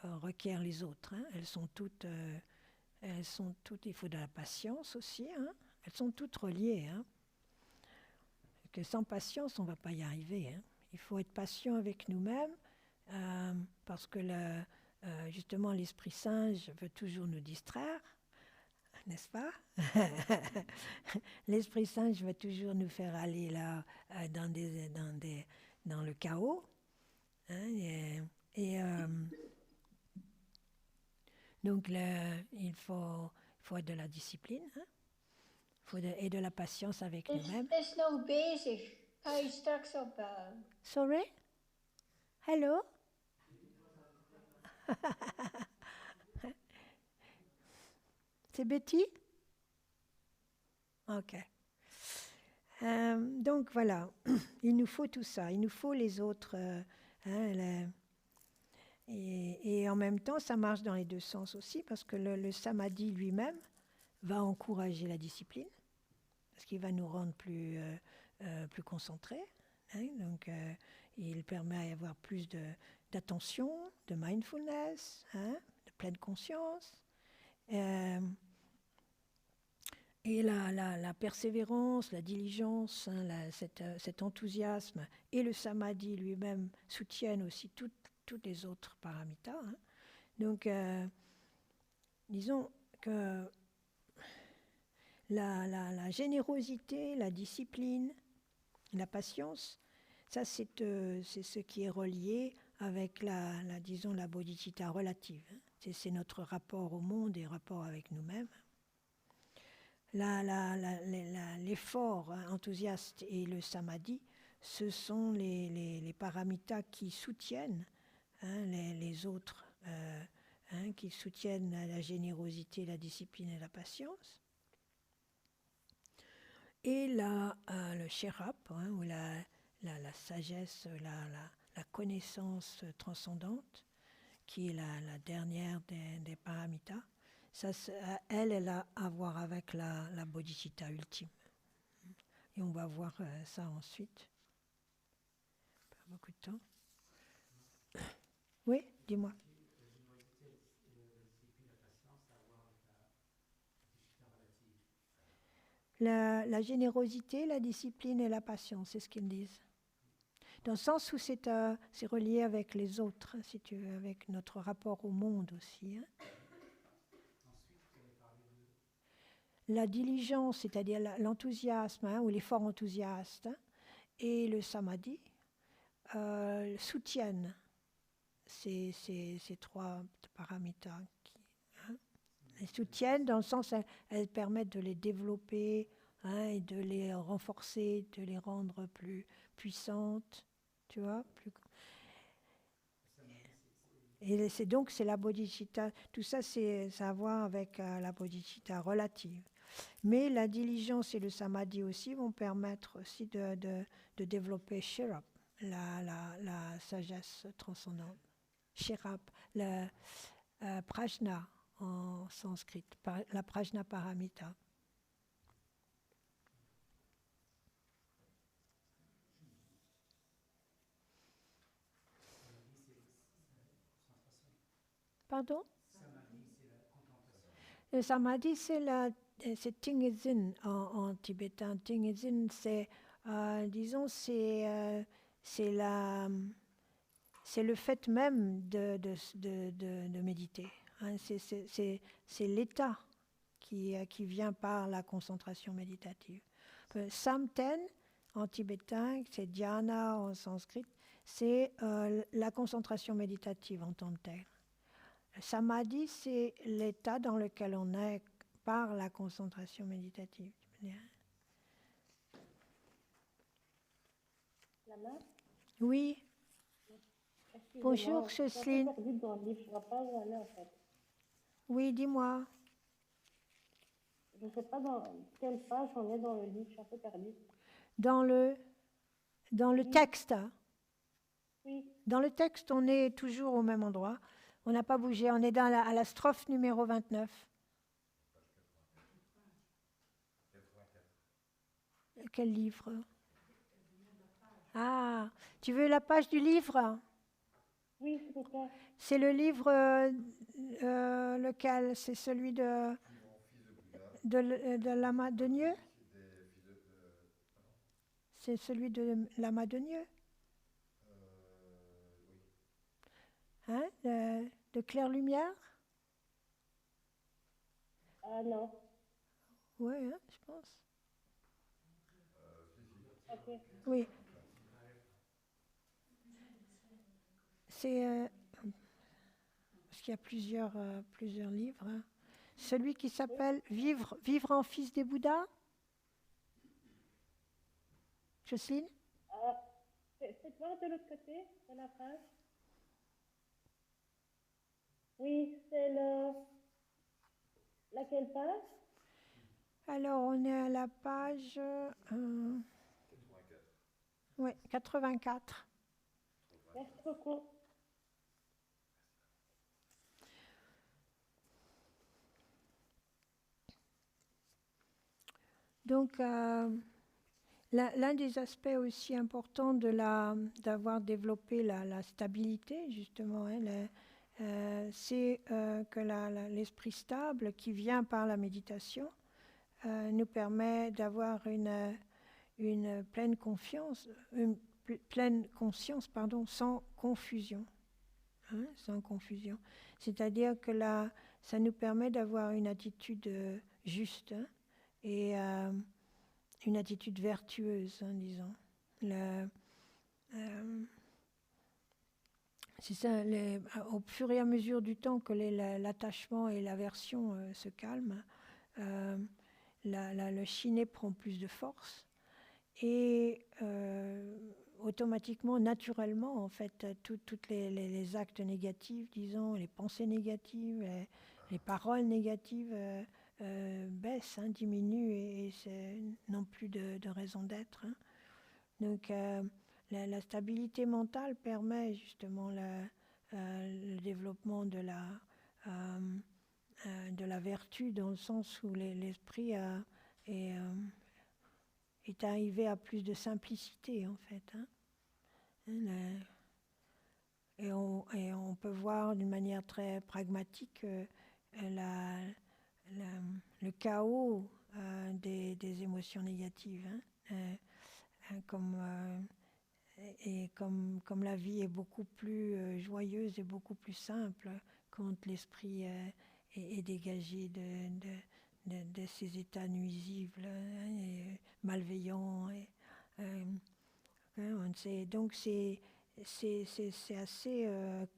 requiert les autres. Elles sont toutes, il faut de la patience aussi. Elles sont toutes reliées. Parce que sans patience, on ne va pas y arriver. Il faut être patient avec nous-mêmes parce que justement l'Esprit Singe veut toujours nous distraire, n'est-ce pas? L'Esprit Singe veut toujours nous faire aller là dans le chaos. Donc il faut de la discipline, et de la patience avec nous-mêmes. Het is nog bezig. Ga je straks opbellen. Sorry? Hello? C'est Betty? Ok. Donc voilà, il nous faut tout ça, il nous faut les autres. Et en même temps, ça marche dans les deux sens aussi, parce que le samadhi lui-même va encourager la discipline, parce qu'il va nous rendre plus concentrés. Donc il permet d'avoir plus d'attention, de mindfulness, de pleine conscience. Et la persévérance, la diligence, hein, cet enthousiasme et le samadhi lui-même soutiennent aussi tous les autres paramitas. Hein. Donc, disons que la générosité, la discipline, la patience, ça c'est ce qui est relié avec disons, la bodhicitta relative. Hein. C'est notre rapport au monde et rapport avec nous-mêmes. L'effort enthousiaste et le samadhi, ce sont les paramitas qui soutiennent hein, les autres, hein, qui soutiennent la générosité, la discipline et la patience. Et le sherap, hein, ou la sagesse, la connaissance transcendante, qui est la dernière des paramitas, ça, elle a à voir avec la bodhicitta ultime. Et on va voir ça ensuite. Pas beaucoup de temps. Oui, dis-moi. La générosité, la discipline et la patience, c'est ce qu'ils disent. Dans le sens où c'est relié avec les autres, si tu veux, avec notre rapport au monde aussi. Hein. La diligence, c'est-à-dire l'enthousiasme, hein, ou l'effort enthousiaste, hein, et le samadhi soutiennent ces trois paramitas. Elles soutiennent dans le sens, elles permettent de les développer, hein, et de les renforcer, de les rendre plus puissantes, tu vois. Et c'est la bodhicitta. Tout ça, ça a à voir avec la bodhicitta relative. Mais la diligence et le samadhi aussi vont permettre aussi de développer Shirap, la sagesse transcendante. Shirap, la prajna en sanskrit, la prajna paramita. Pardon? Le samadhi, c'est Tingezin en tibétain. Tingezin, c'est, disons, c'est le fait même de méditer. Hein. C'est l'état qui vient par la concentration méditative. Samten, en tibétain, c'est dhyana en sanskrit, c'est la concentration méditative en tant que telle. Samadhi, c'est l'état dans lequel on est par la concentration méditative. Lama? Oui. Bonjour, Cécile. Je suis un peu perdue dans le livre, je ne vois pas où aller en fait. Oui, dis-moi. Je ne sais pas dans quelle page on est dans le livre, je suis un peu perdue. Dans le Oui. texte. Oui. Dans le texte, on est toujours au même endroit. On n'a pas bougé. On est à la strophe numéro 29. Quel livre? Ah, tu veux la page du livre? Oui, s'il vous plaît. C'est le livre lequel? C'est celui de Lama de Nieu? C'est celui de Lama de Nieu? Hein? De Claire Lumière? Ah non. Oui, hein, je pense. Ok. Oui. C'est parce qu'il y a plusieurs livres. Hein. Celui qui s'appelle Vivre en fils des Bouddhas. Jocelyne? Faites voir de l'autre côté de la page. Oui, c'est laquelle page? Alors, on est à la page 84. Merci beaucoup. Donc, l'un des aspects aussi importants d'avoir développé la stabilité, justement, hein, c'est que l'esprit stable qui vient par la méditation nous permet d'avoir une pleine confiance, pleine conscience, sans confusion. Sans confusion. C'est-à-dire que là, ça nous permet d'avoir une attitude juste et une attitude vertueuse, disons. C'est ça, au fur et à mesure du temps que l'attachement et l'aversion se calment, le chiné prend plus de force et automatiquement, naturellement, en fait, tous les actes négatifs, disons, les pensées négatives, les paroles négatives baissent, diminuent et n'ont plus de raison d'être. Donc, la stabilité mentale permet justement le développement de la vertu, dans le sens où l'esprit est arrivé à plus de simplicité, en fait. Et on peut voir d'une manière très pragmatique le chaos des émotions négatives. Comme la vie est beaucoup plus joyeuse et beaucoup plus simple quand l'esprit est dégagé de ces états nuisibles et malveillants. Donc c'est assez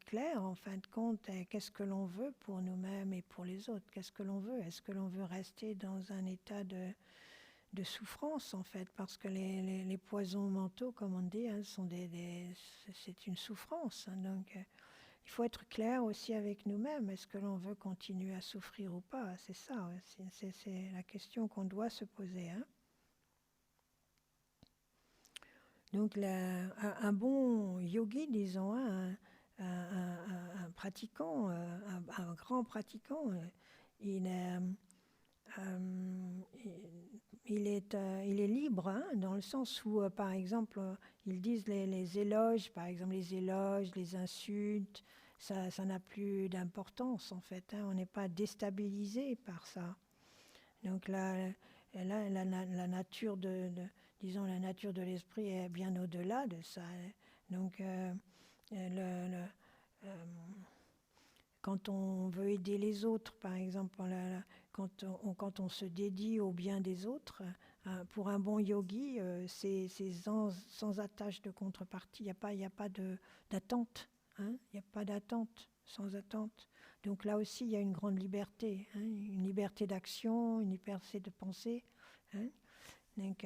clair en fin de compte, qu'est-ce que l'on veut pour nous-mêmes et pour les autres. Qu'est-ce que l'on veut? Est-ce que l'on veut rester dans un état de souffrance, en fait, parce que les poisons mentaux, comme on dit, c'est une souffrance. Donc, il faut être clair aussi avec nous-mêmes. Est-ce que l'on veut continuer à souffrir ou pas? C'est ça, c'est la question qu'on doit se poser. Donc, un bon yogi, disons, un pratiquant, un grand pratiquant, il est libre, dans le sens où, par exemple, ils disent les éloges, par exemple les éloges, les insultes, ça n'a plus d'importance, en fait. On n'est pas déstabilisé par ça. Donc la nature disons, la nature de l'esprit est bien au-delà de ça. Donc quand on veut aider les autres, par exemple, quand on se dédie au bien des autres, pour un bon yogi, c'est sans attache de contrepartie. Il n'y a pas d'attente. Il n'y a pas d'attente, sans attente. Donc là aussi, il y a une grande liberté, une liberté d'action, une liberté de pensée. Donc,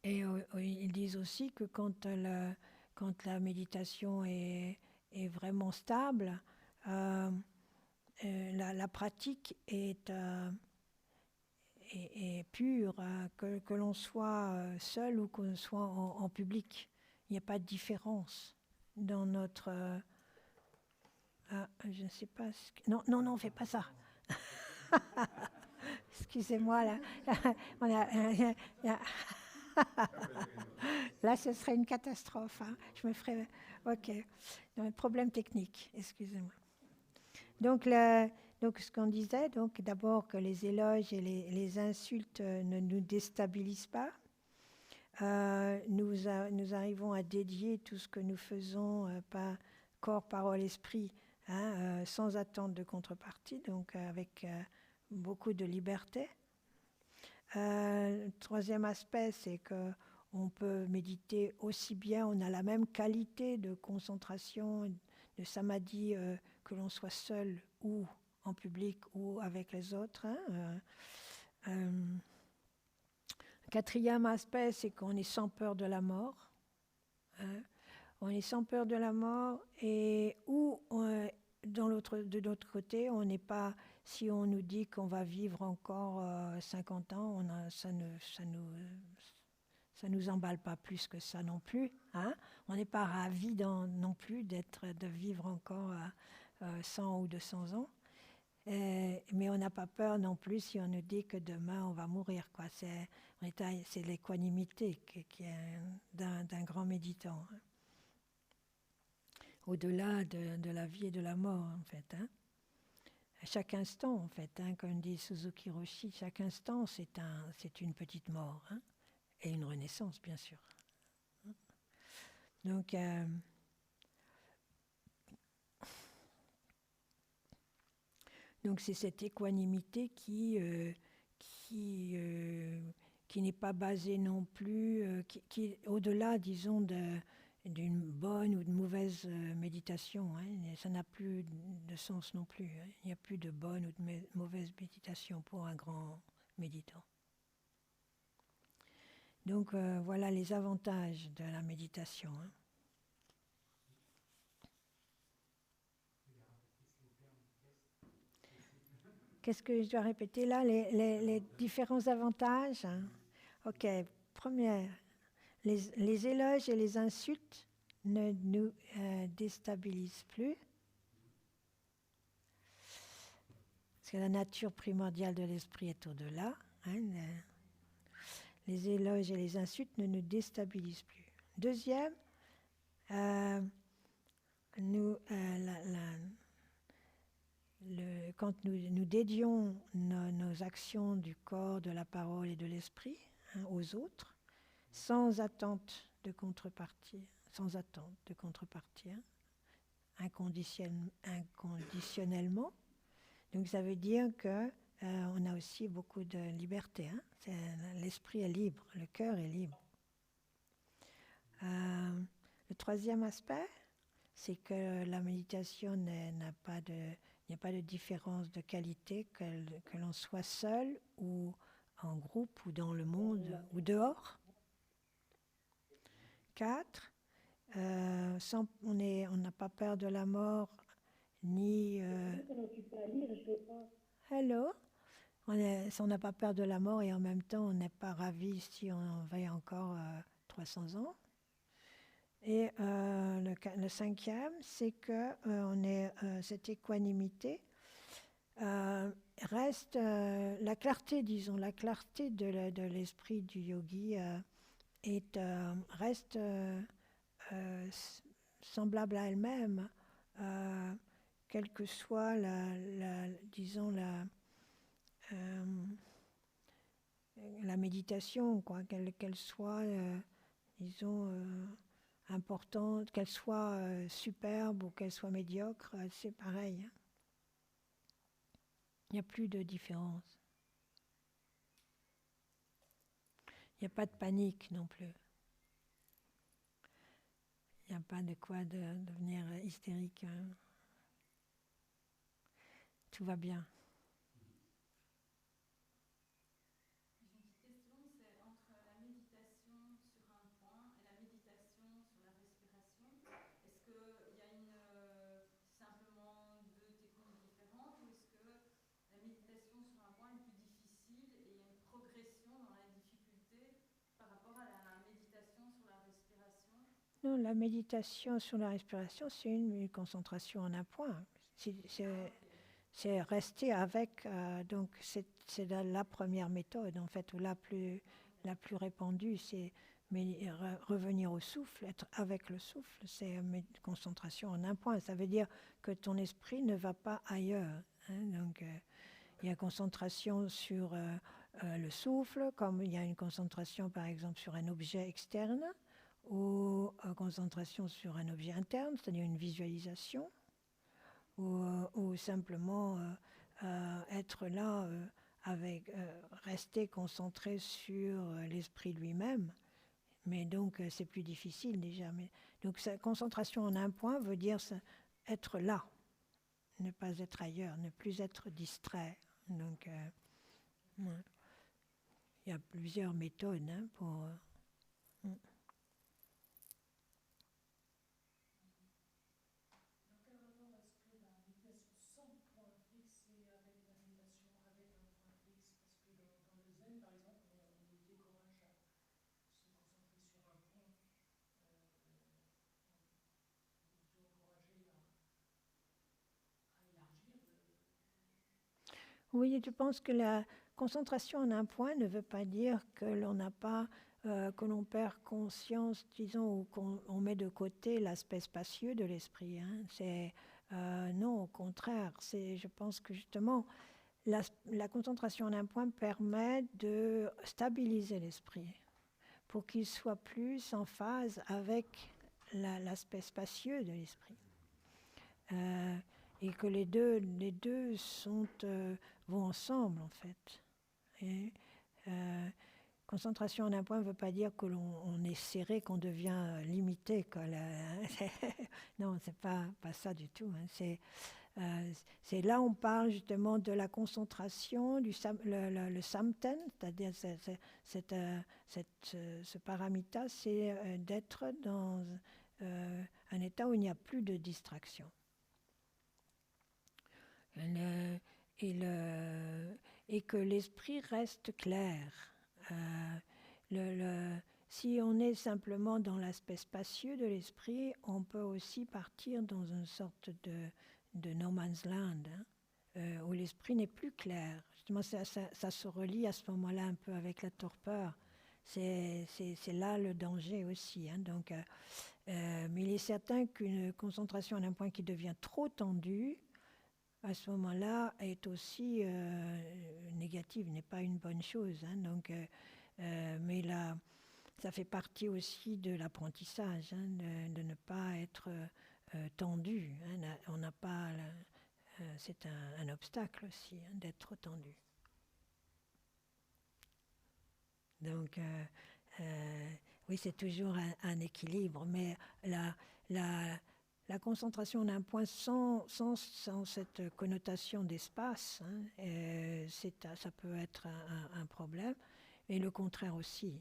et ils disent aussi que quand la méditation est vraiment stable, la pratique est pure, que l'on soit seul ou qu'on soit en public. Il n'y a pas de différence dans notre... je ne sais pas... Non, fais pas ça. Excusez-moi, là. Là, ce serait une catastrophe. Je me ferais... Ok. Problème technique, excusez-moi. Donc, ce qu'on disait, d'abord que les éloges et les insultes ne nous déstabilisent pas. Nous arrivons à dédier tout ce que nous faisons, corps, parole, esprit, sans attente de contrepartie, donc avec beaucoup de liberté. Le troisième aspect, c'est qu'on peut méditer aussi bien, on a la même qualité de concentration, de samadhi, que l'on soit seul ou en public ou avec les autres. Quatrième aspect, c'est qu'on est sans peur de la mort. On est sans peur de la mort, et de l'autre côté, on n'est pas, si on nous dit qu'on va vivre encore 50 ans, ça nous emballe pas plus que ça non plus. On n'est pas ravis non plus de vivre encore 100 ou 200 ans. Mais on n'a pas peur non plus si on nous dit que demain on va mourir, quoi. C'est l'équanimité qui est d'un grand méditant. Au-delà de la vie et de la mort, en fait. À chaque instant, en fait, hein, comme dit Suzuki Roshi, chaque instant, c'est une petite mort, hein, et une renaissance, bien sûr. Donc, c'est cette équanimité qui n'est pas basée non plus, qui est au-delà, disons, d'une bonne ou de mauvaise méditation. Hein. Ça n'a plus de sens non plus. Hein. Il n'y a plus de bonne ou de mauvaise méditation pour un grand méditant. Donc voilà les avantages de la méditation. Hein. Qu'est-ce que je dois répéter là, les différents avantages? Hein. Ok, première, les éloges et les insultes ne nous déstabilisent plus. Parce que la nature primordiale de l'esprit est au-delà. Hein, les éloges et les insultes ne nous déstabilisent plus. Deuxième, quand nous dédions nos actions du corps, de la parole et de l'esprit, hein, aux autres, sans attente de contrepartie, hein, inconditionnellement. Donc ça veut dire que on a aussi beaucoup de liberté. Hein. L'esprit est libre, le cœur est libre. Le troisième aspect, c'est que la méditation n'a pas de... Il n'y a pas de différence de qualité, que l'on soit seul ou en groupe ou dans le monde ou dehors. 4. On n'a pas peur de la mort, ni... Hello. On n'a pas peur de la mort et en même temps on n'est pas ravi si on vit encore 300 ans. Et le cinquième, c'est que cette équanimité reste la clarté, disons, la clarté de l'esprit du yogi reste semblable à elle-même, quelle que soit la méditation, quoi, qu'elle soit, disons, importante, qu'elle soit superbe ou qu'elle soit médiocre, c'est pareil. Hein. Il n'y a plus de différence. Il n'y a pas de panique non plus. Il n'y a pas de quoi devenir hystérique. Hein. Tout va bien. Non, la méditation sur la respiration, c'est une concentration en un point. C'est rester avec, donc c'est la première méthode, en fait, ou la plus répandue, c'est revenir au souffle, être avec le souffle, c'est une concentration en un point. Ça veut dire que ton esprit ne va pas ailleurs. Hein, donc, il y a concentration sur le souffle, comme il y a une concentration, par exemple, sur un objet externe, ou concentration sur un objet interne, c'est-à-dire une visualisation, ou simplement être là, rester concentré sur l'esprit lui-même. Mais donc, c'est plus difficile déjà. Donc, concentration en un point veut dire être là, ne pas être ailleurs, ne plus être distrait. Donc, ouais. Il y a plusieurs méthodes hein, pour... Oui, je pense que la concentration en un point ne veut pas dire que l'on n'a pas, que l'on perd conscience, disons, ou qu'on met de côté l'aspect spacieux de l'esprit. Hein. Non, au contraire, je pense que justement, la concentration en un point permet de stabiliser l'esprit pour qu'il soit plus en phase avec l'aspect spacieux de l'esprit. Et que les deux vont ensemble, en fait. Et, concentration en un point ne veut pas dire que l'on est serré, qu'on devient limité. Non, c'est pas ça du tout. C'est là on parle justement de la concentration, le samten, c'est-à-dire ce paramita, c'est d'être dans un état où il n'y a plus de distraction. Et que l'esprit reste clair. Si on est simplement dans l'aspect spacieux de l'esprit, on peut aussi partir dans une sorte de no man's land, où l'esprit n'est plus clair. Justement, ça se relie à ce moment-là un peu avec la torpeur. C'est là le danger aussi. Donc, mais il est certain qu'une concentration à un point qui devient trop tendue, à ce moment-là, est aussi négative, n'est pas une bonne chose. Donc, mais là, ça fait partie aussi de l'apprentissage, de ne pas être tendu. On n'a pas, c'est un obstacle aussi, d'être tendu. Donc, oui, c'est toujours un équilibre, mais la concentration d'un point sans cette connotation d'espace, ça peut être un problème, et le contraire aussi.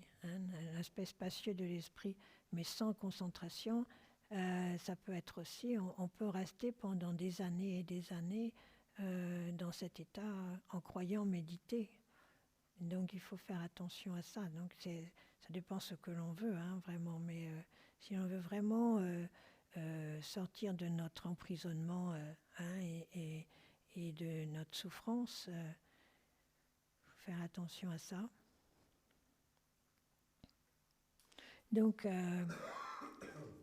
L'aspect spacieux de l'esprit, mais sans concentration, ça peut être aussi, on peut rester pendant des années et des années dans cet état en croyant méditer. Donc il faut faire attention à ça. Donc ça dépend ce que l'on veut, vraiment. Mais si on veut vraiment sortir de notre emprisonnement et de notre souffrance, il faut faire attention à ça. Donc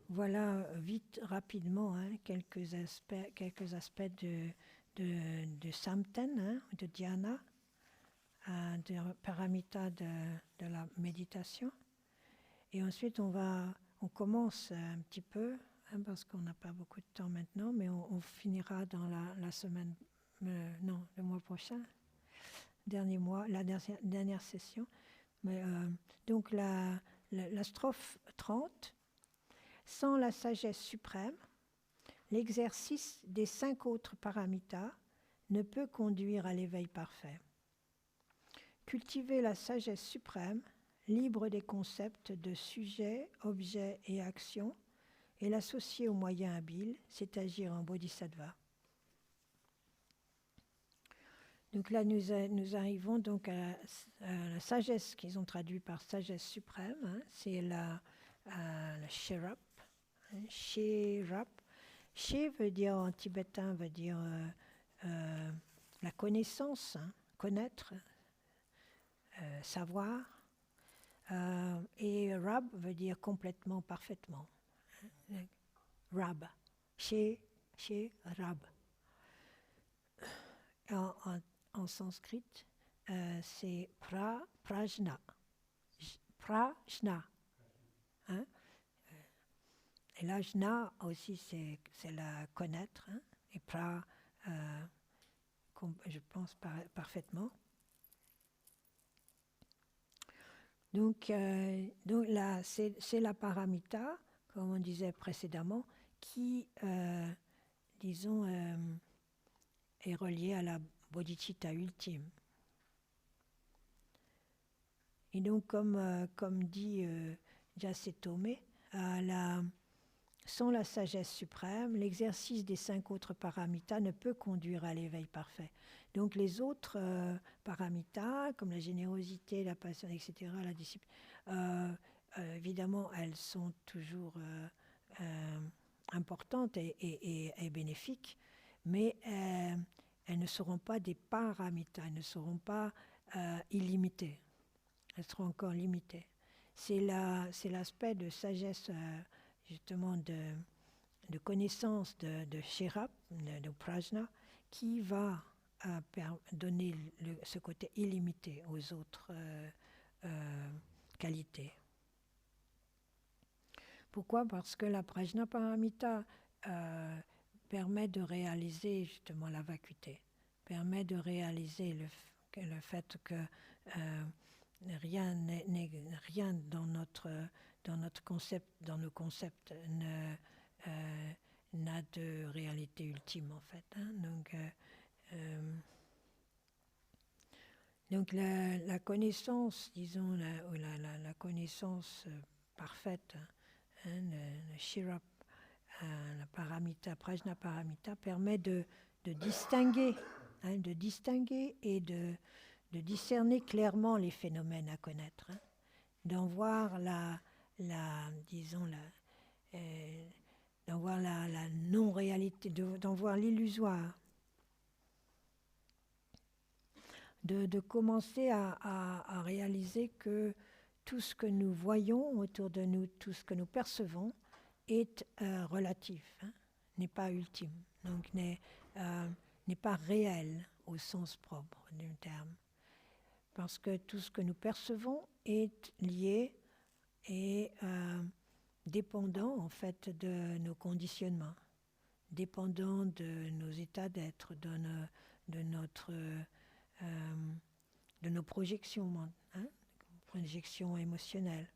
voilà vite, rapidement, quelques aspects de samten, de dhyana, de paramita de la méditation. Et ensuite, on commence un petit peu, parce qu'on n'a pas beaucoup de temps maintenant, mais on finira dans la semaine, le mois prochain, dernier mois, la dernière session. Mais, donc la strophe 30, sans la sagesse suprême, l'exercice des 5 autres paramitas ne peut conduire à l'éveil parfait. Cultiver la sagesse suprême, libre des concepts de sujet, objet et action, et l'associer aux moyens habiles, c'est agir en bodhisattva. Donc là, nous arrivons donc à la sagesse qu'ils ont traduit par sagesse suprême. C'est la Sherap. Sherap. She veut dire en tibétain, veut dire la connaissance, connaître. Savoir, et Rab veut dire complètement, parfaitement. Rab, chez Rab. En sanskrit, c'est prajna. Prajna. Et là, jna aussi, c'est la connaître, et pra, je pense parfaitement. Donc là, c'est la paramita, comme on disait précédemment, qui, disons, est reliée à la bodhicitta ultime. Et donc, comme dit Jasetome, sans la sagesse suprême, l'exercice des 5 autres paramitas ne peut conduire à l'éveil parfait. Donc les autres paramitas, comme la générosité, la patience, etc., la discipline, évidemment, elles sont toujours importantes et bénéfiques, mais elles ne seront pas des paramitas, elles ne seront pas illimitées. Elles seront encore limitées. C'est l'aspect de sagesse, justement, de connaissance de Shirap, de prajna, qui va donner ce côté illimité aux autres qualités. Pourquoi? Parce que la prajna paramita permet de réaliser justement la vacuité, permet de réaliser le fait que rien dans notre concept, dans nos concepts n'a de réalité ultime en fait. Hein. Donc la connaissance, disons, la connaissance parfaite, hein, le Shirap, la paramita, prajna paramita, permet de distinguer, hein, et de discerner clairement les phénomènes à connaître, hein, d'en voir d'en voir la non-réalité, d'en voir l'illusoire, de commencer à réaliser que tout ce que nous voyons autour de nous, tout ce que nous percevons, est relatif, hein, n'est pas ultime, donc n'est pas réel au sens propre du terme. Parce que tout ce que nous percevons est lié et dépendant en fait de nos conditionnements, dépendant de nos états d'être, de nos projections, hein, projections émotionnelles.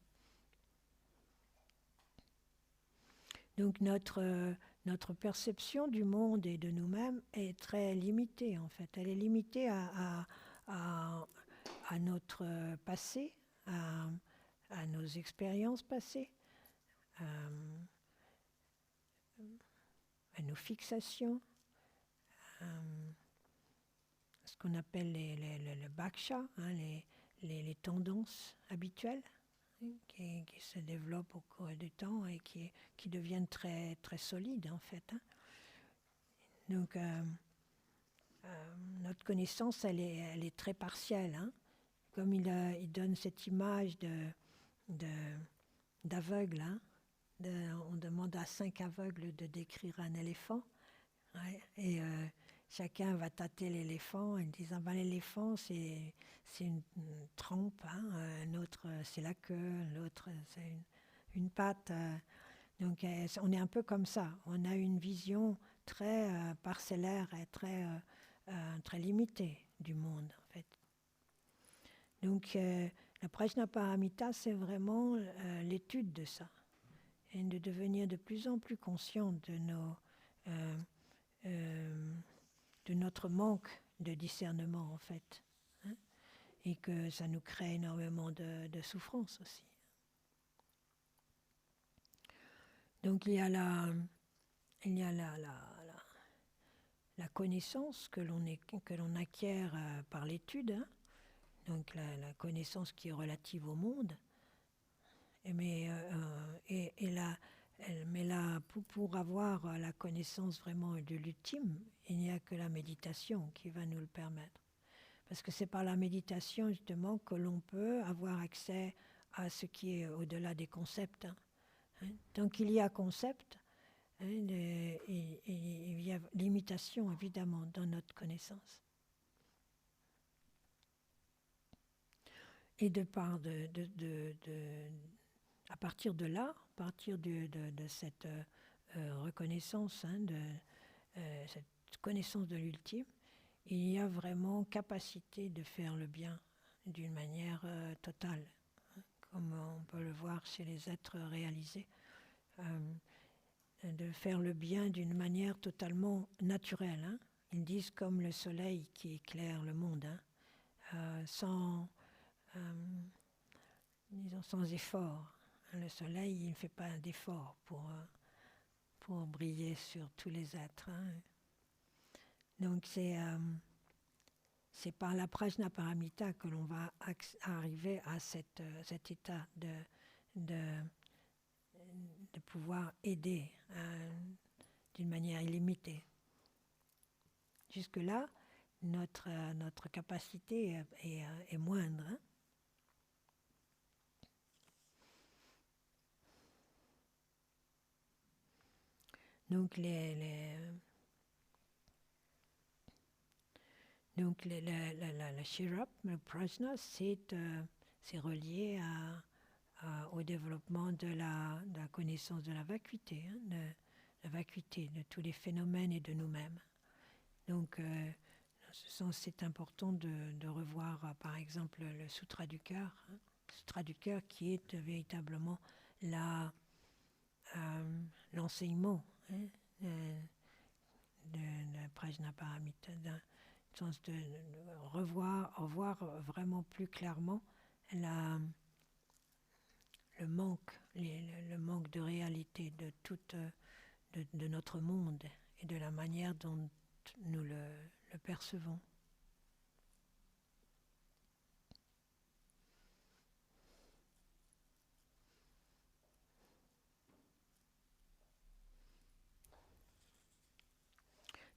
Donc notre perception du monde et de nous-mêmes est très limitée en fait. Elle est limitée à notre passé, à nos expériences passées, à nos fixations, ce qu'on appelle le bhaksha, hein, les tendances habituelles, hein, qui se développent au cours du temps et qui deviennent très, très solides en fait. Hein. Donc notre connaissance, elle est très partielle. Hein. Comme il donne cette image d'aveugle, hein, on demande à 5 aveugles de décrire un éléphant, ouais, et chacun va tâter l'éléphant en disant l'éléphant c'est une trempe, hein, un autre c'est la queue, l'autre c'est une patte. Donc on est un peu comme ça, on a une vision très parcellaire et très limitée du monde en fait. Donc la prajna paramita, c'est vraiment l'étude de ça, et de devenir de plus en plus conscient de notre manque de discernement en fait, hein, et que ça nous crée énormément de souffrance aussi. Donc il y a la connaissance que l'on acquiert par l'étude, hein, donc la connaissance qui est relative au monde, mais pour avoir la connaissance vraiment de l'ultime, il n'y a que la méditation qui va nous le permettre. Parce que c'est par la méditation justement que l'on peut avoir accès à ce qui est au-delà des concepts. Hein. Tant qu'il y a concept, hein, il y a limitation évidemment dans notre connaissance. Et à partir de là, à partir de cette reconnaissance, hein, cette connaissance de l'ultime, il y a vraiment capacité de faire le bien d'une manière totale, hein, comme on peut le voir chez les êtres réalisés, de faire le bien d'une manière totalement naturelle. Hein. Ils disent comme le soleil qui éclaire le monde, hein, sans effort. Le soleil, il ne fait pas d'effort pour briller sur tous les êtres. Hein. Donc c'est par la prajna paramita que l'on va arriver à cet état de pouvoir aider d'une manière illimitée. Jusque-là, notre capacité est moindre. Hein. Donc, la Shirap, le prajna, c'est relié au développement de la connaissance de la vacuité, hein, de la vacuité de tous les phénomènes et de nous-mêmes. Donc, dans ce sens, c'est important de revoir, par exemple, le Sutra du cœur, hein, le Sutra du cœur qui est véritablement l'enseignement, hein, de Prajnaparamita, dans le sens de revoir vraiment plus clairement le manque de réalité de notre monde et de la manière dont nous le percevons.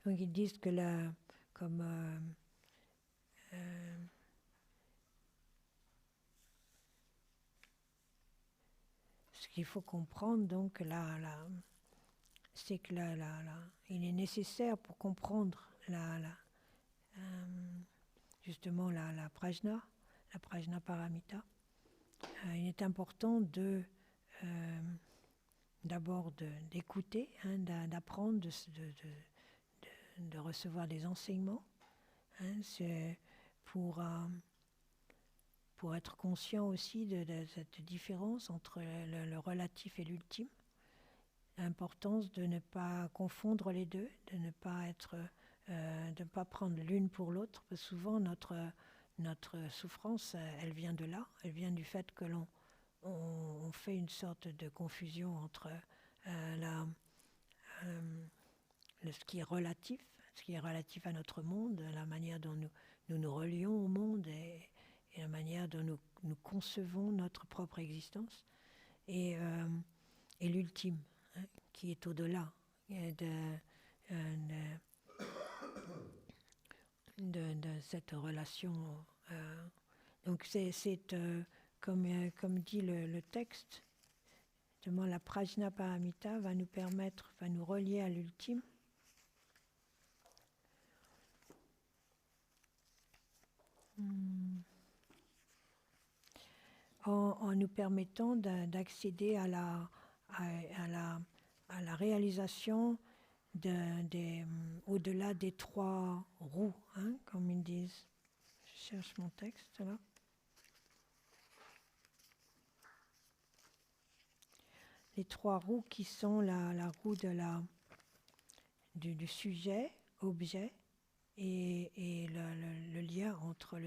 Donc ils disent que ce qu'il faut comprendre, donc c'est que il est nécessaire pour comprendre justement la prajna paramita. Il est important d'abord d'écouter, hein, d'apprendre, de recevoir des enseignements, hein, c'est pour être conscient aussi de cette différence entre le relatif et l'ultime. L'importance de ne pas confondre les deux, de ne pas prendre l'une pour l'autre, parce que souvent notre souffrance, elle vient de là, elle vient du fait que on fait une sorte de confusion entre ce qui est relatif à notre monde, la manière dont nous relions au monde et la manière dont nous concevons notre propre existence, et l'ultime, hein, qui est au-delà de cette relation. Donc c'est comme dit le texte, justement la Prajnaparamita va nous relier à l'ultime. En nous permettant d'accéder à la réalisation au-delà des trois roues, hein, comme ils disent. Je cherche mon texte là. Les trois roues qui sont la roue du sujet, objet, et le lien entre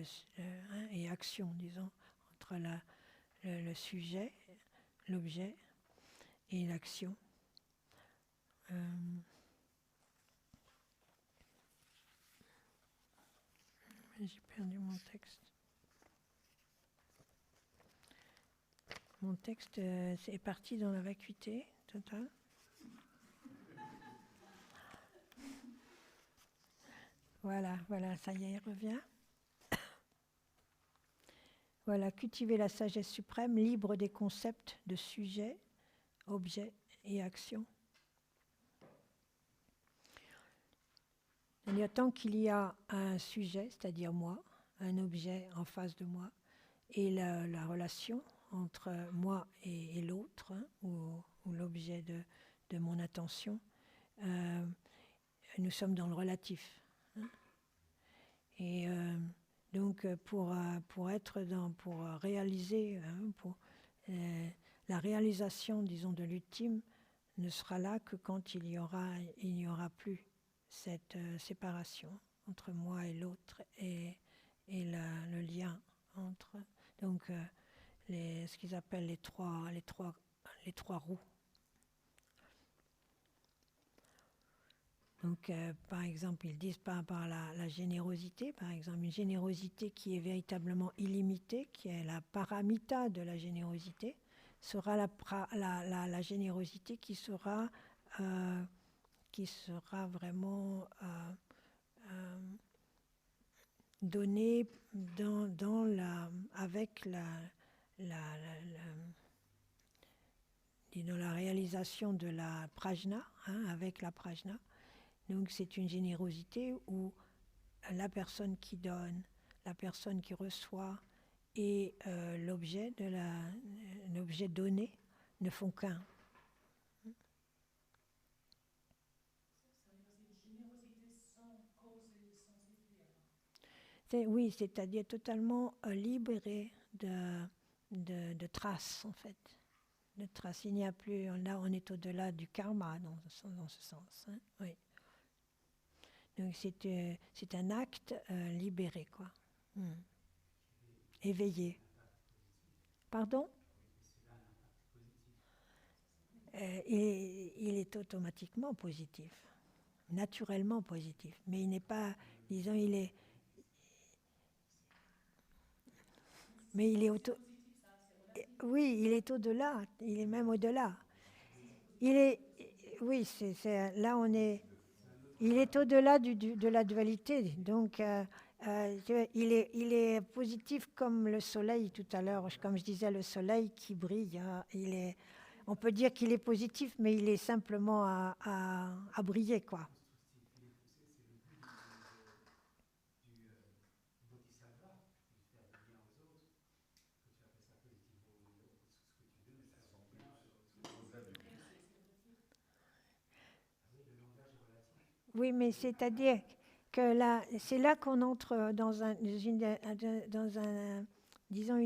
et action, disons, entre le sujet, l'objet et l'action. J'ai perdu mon texte. Mon texte est parti dans la vacuité totale. Voilà, ça y est, il revient. Voilà, cultiver la sagesse suprême, libre des concepts de sujet, objet et action. C'est-à-dire, tant qu'il y a un sujet, c'est-à-dire moi, un objet en face de moi, et la relation entre moi et l'autre, hein, ou l'objet de mon attention, nous sommes dans le relatif. Hein. Et donc pour réaliser, hein, la réalisation, disons, de l'ultime ne sera là que quand il n'y aura plus cette séparation entre moi et l'autre et le lien entre, donc ce qu'ils appellent les trois roues. Donc, par exemple, ils disent par rapport à la générosité, par exemple, une générosité qui est véritablement illimitée, qui est la paramita de la générosité, sera la générosité qui sera vraiment donnée avec dans la réalisation de la prajna, avec la prajna. Donc c'est une générosité où la personne qui donne, la personne qui reçoit et l'objet donné ne font qu'un. Oui, c'est-à-dire totalement libéré de traces, en fait. De traces. Il n'y a plus, là on est au-delà du karma dans ce sens. Oui. Donc c'est un acte libéré, quoi. Éveillé. Pardon? Il est automatiquement positif, naturellement positif, mais il n'est pas, disons, mais il est oui, il est au-delà, il est même au-delà. Il est, oui, là on est, il est au-delà de la dualité, donc il est positif comme le soleil tout à l'heure, comme je disais, le soleil qui brille, on peut dire qu'il est positif, mais il est simplement à briller, quoi. Oui, mais c'est-à-dire que là, c'est là qu'on entre disons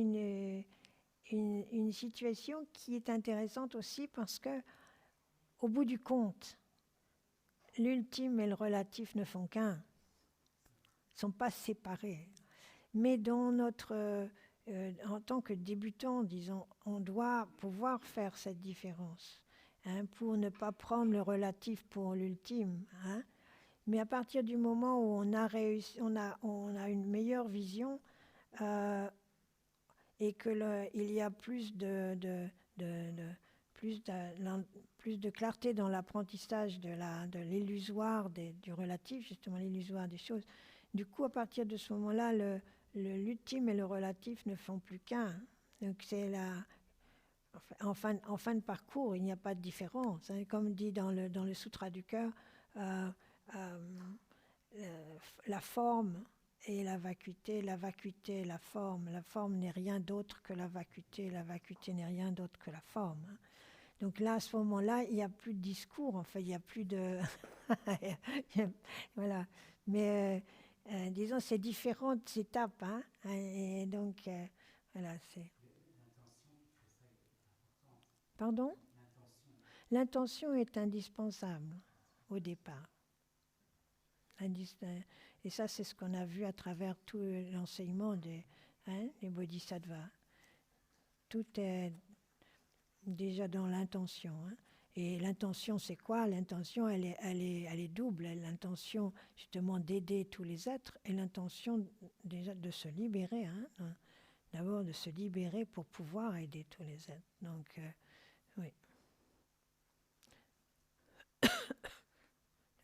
une situation qui est intéressante aussi parce que, au bout du compte, l'ultime et le relatif ne font qu'un, ne sont pas séparés. Mais en tant que débutant, disons, on doit pouvoir faire cette différence, pour ne pas prendre le relatif pour l'ultime. Mais à partir du moment où on a réussi, on a une meilleure vision et il y a plus de clarté dans l'apprentissage de l'illusoire, du relatif, justement l'illusoire des choses. Du coup, à partir de ce moment-là, l'ultime et le relatif ne font plus qu'un. Donc c'est en fin de parcours, il n'y a pas de différence. Comme dit dans le Sutra du cœur, la forme et la vacuité la forme n'est rien d'autre que la vacuité n'est rien d'autre que la forme. Donc là, à ce moment-là, il n'y a plus de discours, en fait, il n'y a plus de... voilà. Mais disons, c'est différentes étapes. Et donc, voilà, c'est... Pardon? L'intention est indispensable au départ. Et ça, c'est ce qu'on a vu à travers tout l'enseignement des bodhisattvas. Tout est déjà dans l'intention. Et l'intention, c'est quoi? L'intention, elle est double. L'intention, justement, d'aider tous les êtres et l'intention déjà de se libérer. D'abord, de se libérer pour pouvoir aider tous les êtres. Donc, oui.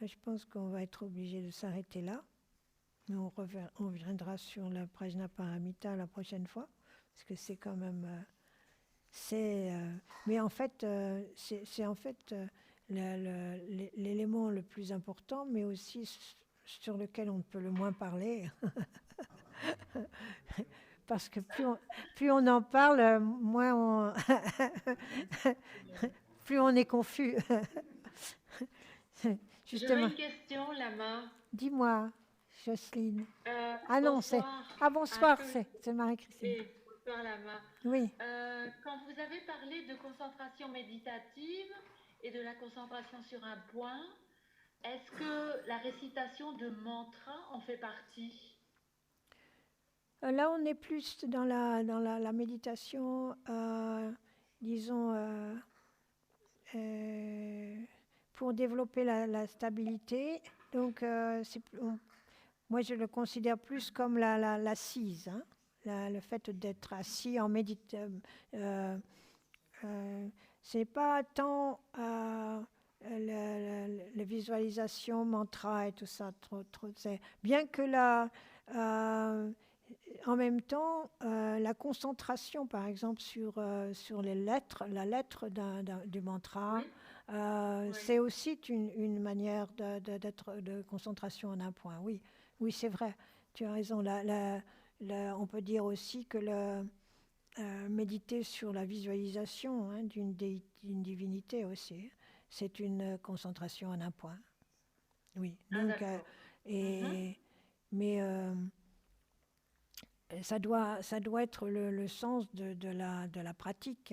Je pense qu'on va être obligé de s'arrêter là. Mais on reviendra sur la Prajnaparamita la prochaine fois, parce que c'est quand même... mais en fait, c'est en fait l'élément le plus important, mais aussi sur lequel on peut le moins parler. Parce que plus on en parle, moins plus on est confus. J'aurais une question, Lama. Dis-moi, Jocelyne. Bonsoir. Bonsoir, c'est Marie-Christine. Bonsoir, Lama. Oui. Quand vous avez parlé de concentration méditative et de la concentration sur un point, est-ce que la récitation de mantras en fait partie? Là, on est plus dans la méditation, disons, pour développer la stabilité. Donc, moi, je le considère plus comme l'assise, le fait d'être assis en méditation. C'est pas tant la visualisation, mantra et tout ça, trop. Bien que en même temps, la concentration, par exemple, sur les lettres, la lettre du mantra, Oui, oui. c'est aussi une manière de concentration en un point. Oui, oui, c'est vrai. Tu as raison. On peut dire aussi que méditer sur la visualisation, hein, d'une divinité aussi, c'est une concentration en un point. Oui. Ah, Donc, d'accord. Mhm. et, mais ça doit être le sens de la pratique,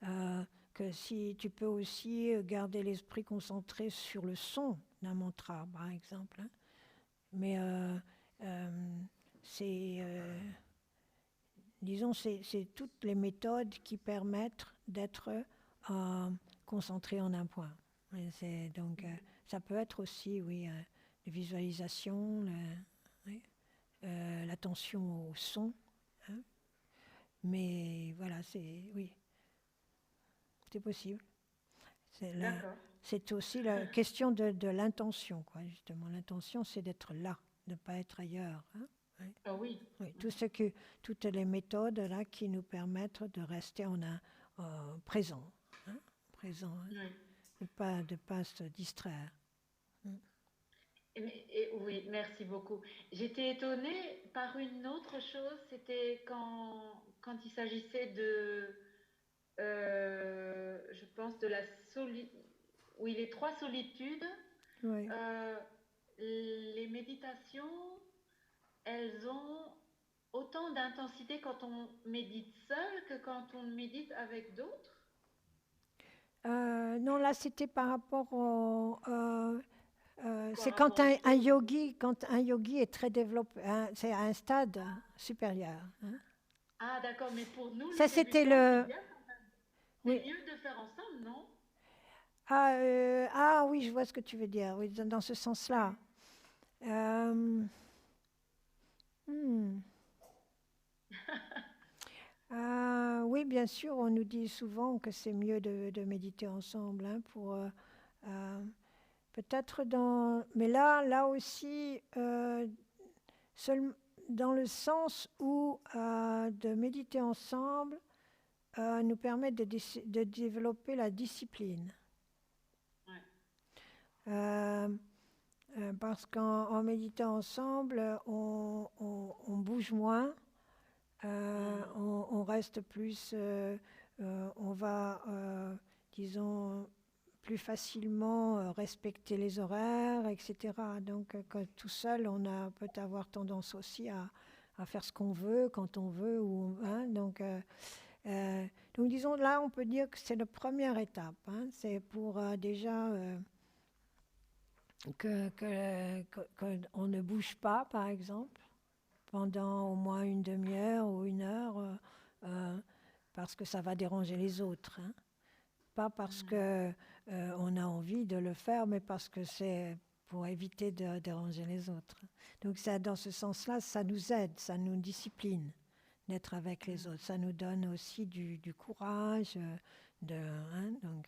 hein. Que si tu peux aussi garder l'esprit concentré sur le son d'un mantra, par exemple, hein. Mais c'est, disons, c'est toutes les méthodes qui permettent d'être euh, concentré en un point. Et donc, ça peut être aussi, oui, la visualisation, oui, l'attention au son, hein. Mais voilà, oui, c'est possible. C'est la- D'accord. c'est aussi la question de l'intention, quoi, justement. L'intention, c'est d'être là, de ne pas être ailleurs, hein. Oui, Ah oui. oui. Toutes les méthodes là qui nous permettent de rester en un présent, hein, présent, hein, Oui. de pas se distraire. Mm. Oui, merci beaucoup. J'étais étonnée par une autre chose, c'était quand il s'agissait je pense, de la solitude, oui, les trois solitudes, Oui. euh, les méditations, elles ont autant d'intensité quand on médite seul que quand on médite avec d'autres. Non, là, c'était par rapport Par c'est rapport au son. quand un yogi est très développé, hein, c'est à un stade supérieur, hein. Ah, d'accord, mais pour nous, Ça, les c'était débutants, c'est le. bien quand même. C'est Oui. mieux de faire ensemble, non? Oui, je vois ce que tu veux dire. Oui, dans ce sens-là. Euh, hmm. Oui, bien sûr, on nous dit souvent que c'est mieux de méditer ensemble, hein, euh, peut-être mais là aussi, seul, dans le sens où de méditer ensemble nous permet de développer la discipline. Ouais. Euh, Parce qu'en méditant ensemble, on bouge moins, Mhm. on reste plus, on va, disons, plus facilement respecter les horaires, etc. Donc, tout seul, peut avoir tendance aussi à faire ce qu'on veut, quand on veut, hein. Donc, disons, là, on peut dire que c'est la première étape, hein. C'est pour déjà qu'on ne bouge pas, par exemple, pendant au moins une demi-heure ou une heure, euh, parce que ça va déranger les autres, hein. Pas parce que on a envie de le faire, mais parce que c'est pour éviter de déranger les autres. Donc ça, dans ce sens-là, ça nous aide, ça nous discipline d'être avec les autres. Ça nous donne aussi du courage, hein, donc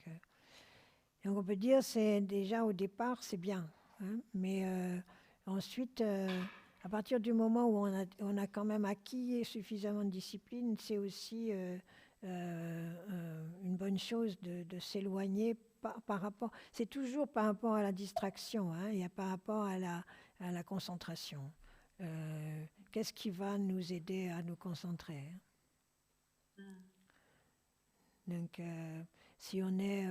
on peut dire c'est déjà au départ c'est bien, hein, mais ensuite à partir du moment où on a quand même acquis suffisamment de discipline, c'est aussi une bonne chose de s'éloigner par rapport. C'est toujours par rapport à la distraction, hein, et par rapport à la concentration. Qu'est-ce qui va nous aider à nous concentrer, hein? Mhm. Donc, si on est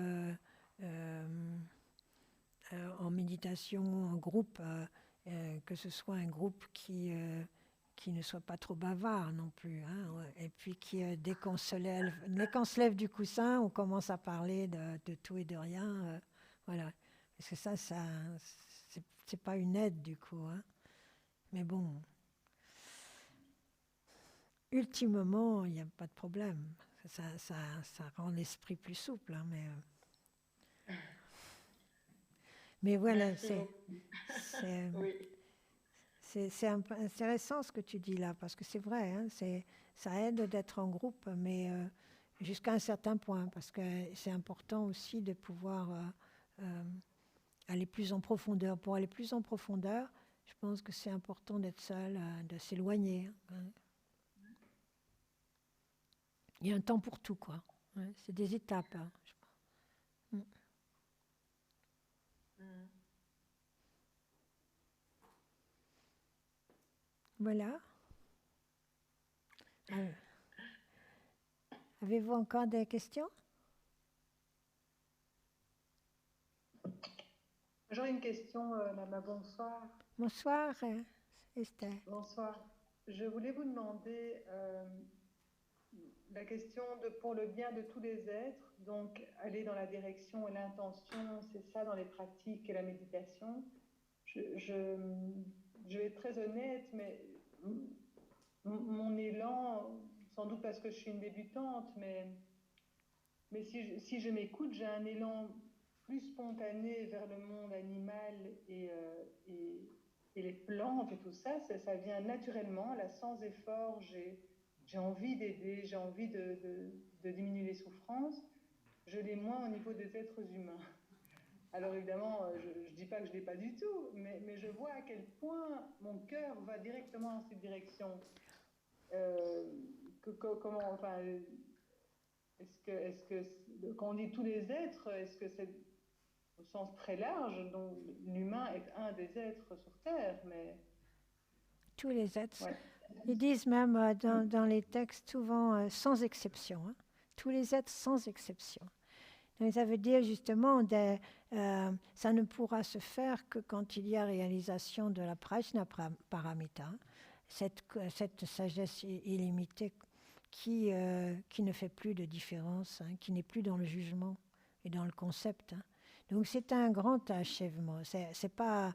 en méditation, en groupe, que ce soit un groupe qui ne soit pas trop bavard non plus, hein, ouais. Et puis dès qu'on se lève du coussin, on commence à parler de tout et de rien, voilà. Parce que ça c'est pas une aide du coup, hein. Mais bon, ultimement, il n'y a pas de problème. Ça rend l'esprit plus souple, hein, mais voilà, Merci beaucoup. c'est, Oui. c'est un peu intéressant ce que tu dis là, parce que c'est vrai, hein, ça aide d'être en groupe, mais jusqu'à un certain point, parce que c'est important aussi de pouvoir euh, aller plus en profondeur. Pour aller plus en profondeur, je pense que c'est important d'être seul, de s'éloigner, hein. Il y a un temps pour tout, quoi. Ouais, c'est des étapes. Hein, je crois. Mm. Voilà. Ah, avez-vous encore des questions? J'aurais une question, Nana, bonsoir. Bonsoir, Esther. Bonsoir. Je voulais vous demander la question de pour le bien de tous les êtres, donc aller dans la direction et l'intention, c'est ça dans les pratiques et la méditation. Je vais être très honnête, mais mon élan, sans doute parce que je suis une débutante, mais si je m'écoute, j'ai un élan plus spontané vers le monde animal et les plantes et tout ça, ça vient naturellement, là, sans effort. J'ai envie d'aider, j'ai envie de diminuer les souffrances. Je l'ai moins au niveau des êtres humains. Alors évidemment, je ne dis pas que je ne l'ai pas du tout, mais je vois à quel point mon cœur va directement dans cette direction. Comment, enfin, quand on dit tous les êtres, est-ce que c'est au sens très large, dont l'humain est un des êtres sur Terre, mais Tous les êtres. ouais. Ils disent même dans les textes souvent sans exception. Hein, tous les êtres sans exception. Donc, ça veut dire justement ça ne pourra se faire que quand il y a réalisation de la prajna paramita, cette sagesse illimitée qui ne fait plus de différence, hein, qui n'est plus dans le jugement et dans le concept. Hein. Donc c'est un grand achèvement. C'est pas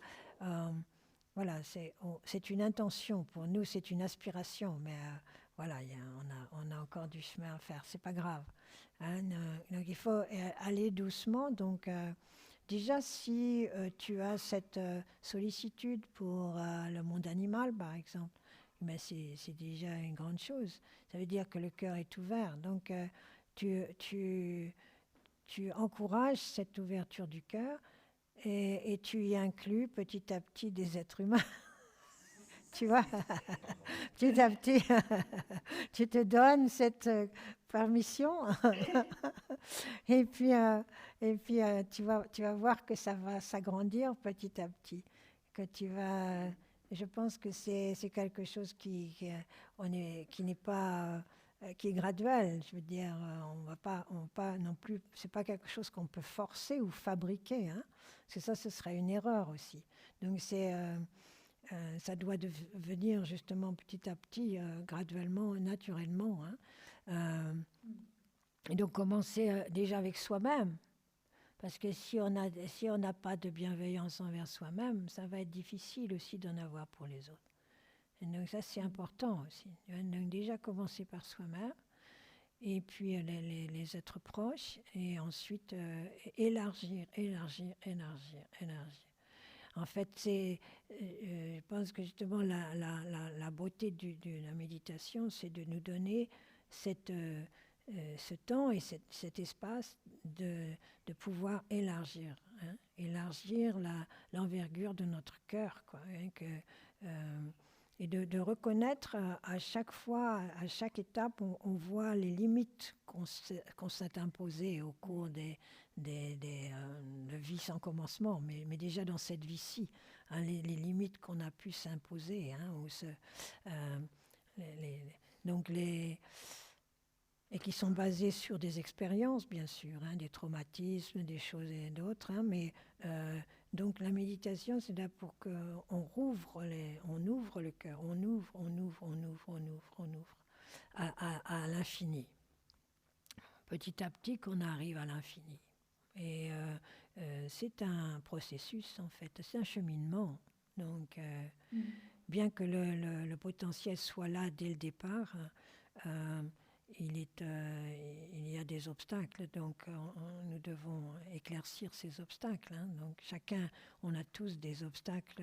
voilà, c'est une intention pour nous, c'est une aspiration, mais voilà, on a encore du chemin à faire. C'est pas grave. Hein, donc il faut aller doucement. Donc déjà, si tu as cette sollicitude pour le monde animal, par exemple, mais c'est déjà une grande chose. Ça veut dire que le cœur est ouvert. Donc tu encourages cette ouverture du cœur et tu y inclus petit à petit des êtres humains. Tu vois, petit à petit, tu te donnes cette permission et puis tu vas voir que ça va s'agrandir petit à petit. Que je pense que c'est quelque chose qui n'est pas qui est graduel. Je veux dire, on va pas non plus. C'est pas quelque chose qu'on peut forcer ou fabriquer, hein, parce que ça, ce serait une erreur aussi. Donc ça doit venir justement petit à petit, graduellement, naturellement. Hein. Et donc commencer déjà avec soi-même. Parce que si on n'a pas de bienveillance envers soi-même, ça va être difficile aussi d'en avoir pour les autres. Et donc ça, c'est important aussi. Donc déjà commencer par soi-même, et puis les êtres proches, et ensuite élargir. En fait, je pense que justement la beauté de la méditation, c'est de nous donner ce temps et cet espace de pouvoir élargir, hein, élargir l'envergure de notre cœur, quoi, hein, et de reconnaître à chaque fois, à chaque étape, on voit les limites qu'on s'est imposées au cours de vie sans commencement, mais déjà dans cette vie-ci, hein, les limites qu'on a pu s'imposer, hein, donc et qui sont basées sur des expériences, bien sûr, hein, des traumatismes, des choses et d'autres, hein, mais donc la méditation, c'est là pour qu'on ouvre le cœur, on ouvre à l'infini. Petit à petit qu'on arrive à l'infini. Et c'est un processus, en fait, c'est un cheminement. Donc, bien que le potentiel soit là dès le départ, il y a des obstacles, donc nous devons éclaircir ces obstacles. Hein. Donc chacun, on a tous des obstacles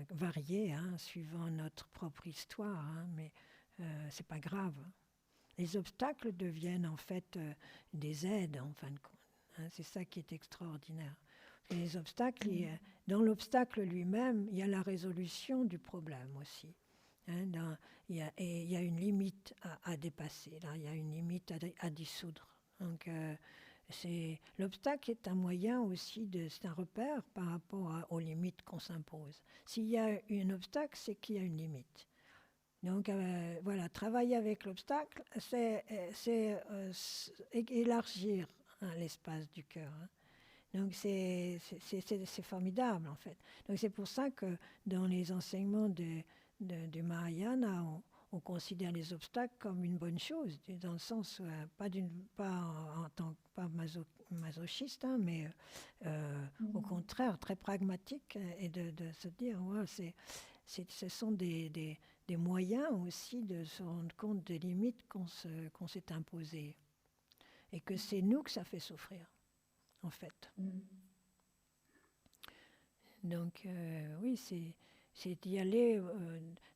variés, hein, suivant notre propre histoire, hein, mais c'est pas grave. Les obstacles deviennent en fait des aides, en fin de compte. Hein, c'est ça qui est extraordinaire. Les obstacles, dans l'obstacle lui-même, il y a la résolution du problème aussi. hein, et il y a une limite à dépasser, là, il y a une limite à dissoudre. Donc, l'obstacle est un moyen aussi, c'est un repère par rapport aux limites qu'on s'impose. S'il y a un obstacle, c'est qu'il y a une limite. Donc voilà, travailler avec l'obstacle, c'est élargir, hein, l'espace du cœur, hein. Donc c'est formidable en fait. Donc c'est pour ça que dans les enseignements du Mahayana, on considère les obstacles comme une bonne chose, dans le sens, pas masochiste, hein, mais au contraire très pragmatique, et de se dire, ouais, ce sont des moyens aussi de se rendre compte des limites qu'on s'est imposées, et que c'est nous que ça fait souffrir, en fait. Donc oui, c'est d'y aller,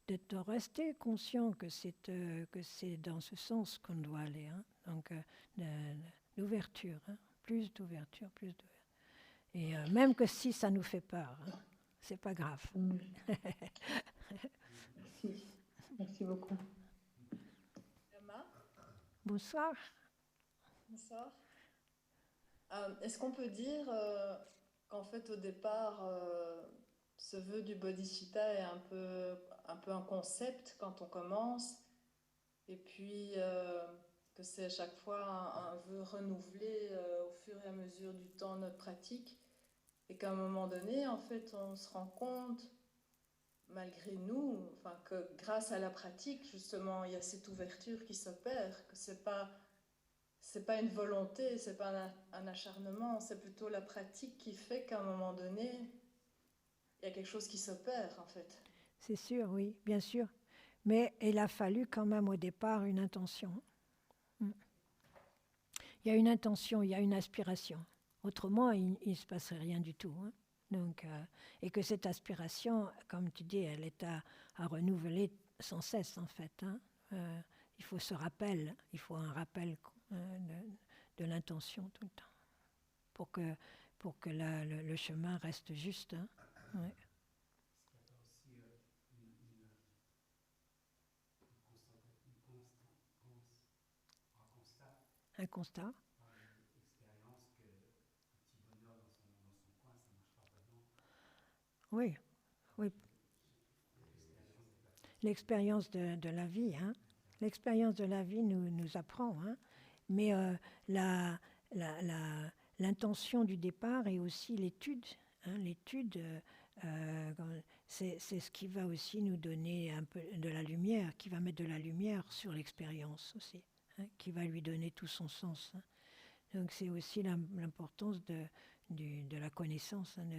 de rester conscient que c'est dans ce sens qu'on doit aller, hein. Donc l'ouverture, hein, plus d'ouverture, et même que si ça nous fait peur, hein, c'est pas grave. Merci. Merci beaucoup. Emma, Bonsoir. bonsoir. Est-ce qu'on peut dire qu'en fait au départ, ce vœu du bodhisattva est un peu un concept quand on commence, et puis que c'est à chaque fois un vœu renouvelé au fur et à mesure du temps de notre pratique, et qu'à un moment donné, en fait, on se rend compte, malgré nous, enfin, que grâce à la pratique, justement, il y a cette ouverture qui s'opère, que c'est pas une volonté, c'est pas un acharnement, c'est plutôt la pratique qui fait qu'à un moment donné, il y a quelque chose qui s'opère, en fait. C'est sûr, oui, bien sûr. Mais il a fallu quand même au départ une intention. Il y a une intention, il y a une aspiration. Autrement, il ne se passerait rien du tout, hein. Donc, et que cette aspiration, comme tu dis, elle est à renouveler sans cesse, en fait, hein. Il faut il faut un rappel de l'intention tout le temps, pour que le chemin reste juste, hein. Ouais. Un constat. Oui, oui. L'expérience de la vie, hein. L'expérience de la vie nous apprend, hein. Mais l'intention du départ et aussi l'étude, hein, l'étude, c'est ce qui va aussi nous donner un peu de la lumière, qui va mettre de la lumière sur l'expérience aussi, hein, qui va lui donner tout son sens, hein. Donc c'est aussi l'importance de la connaissance, hein,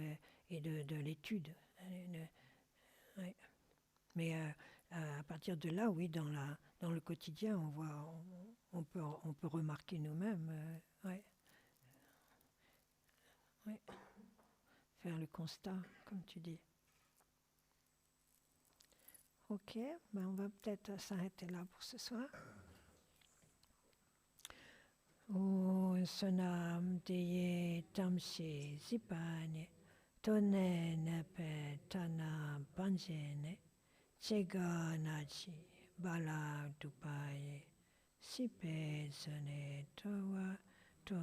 et de l'étude, hein, ouais. Mais à partir de là, oui, dans le quotidien, on peut remarquer nous-mêmes, ouais, ouais, faire le constat, comme tu dis. Ok, ben on va peut-être s'arrêter là pour ce soir. O sonam deye tamshi zipane, tonne nepe tana panjene, chega nachi bala dupaye, sipe zane towa to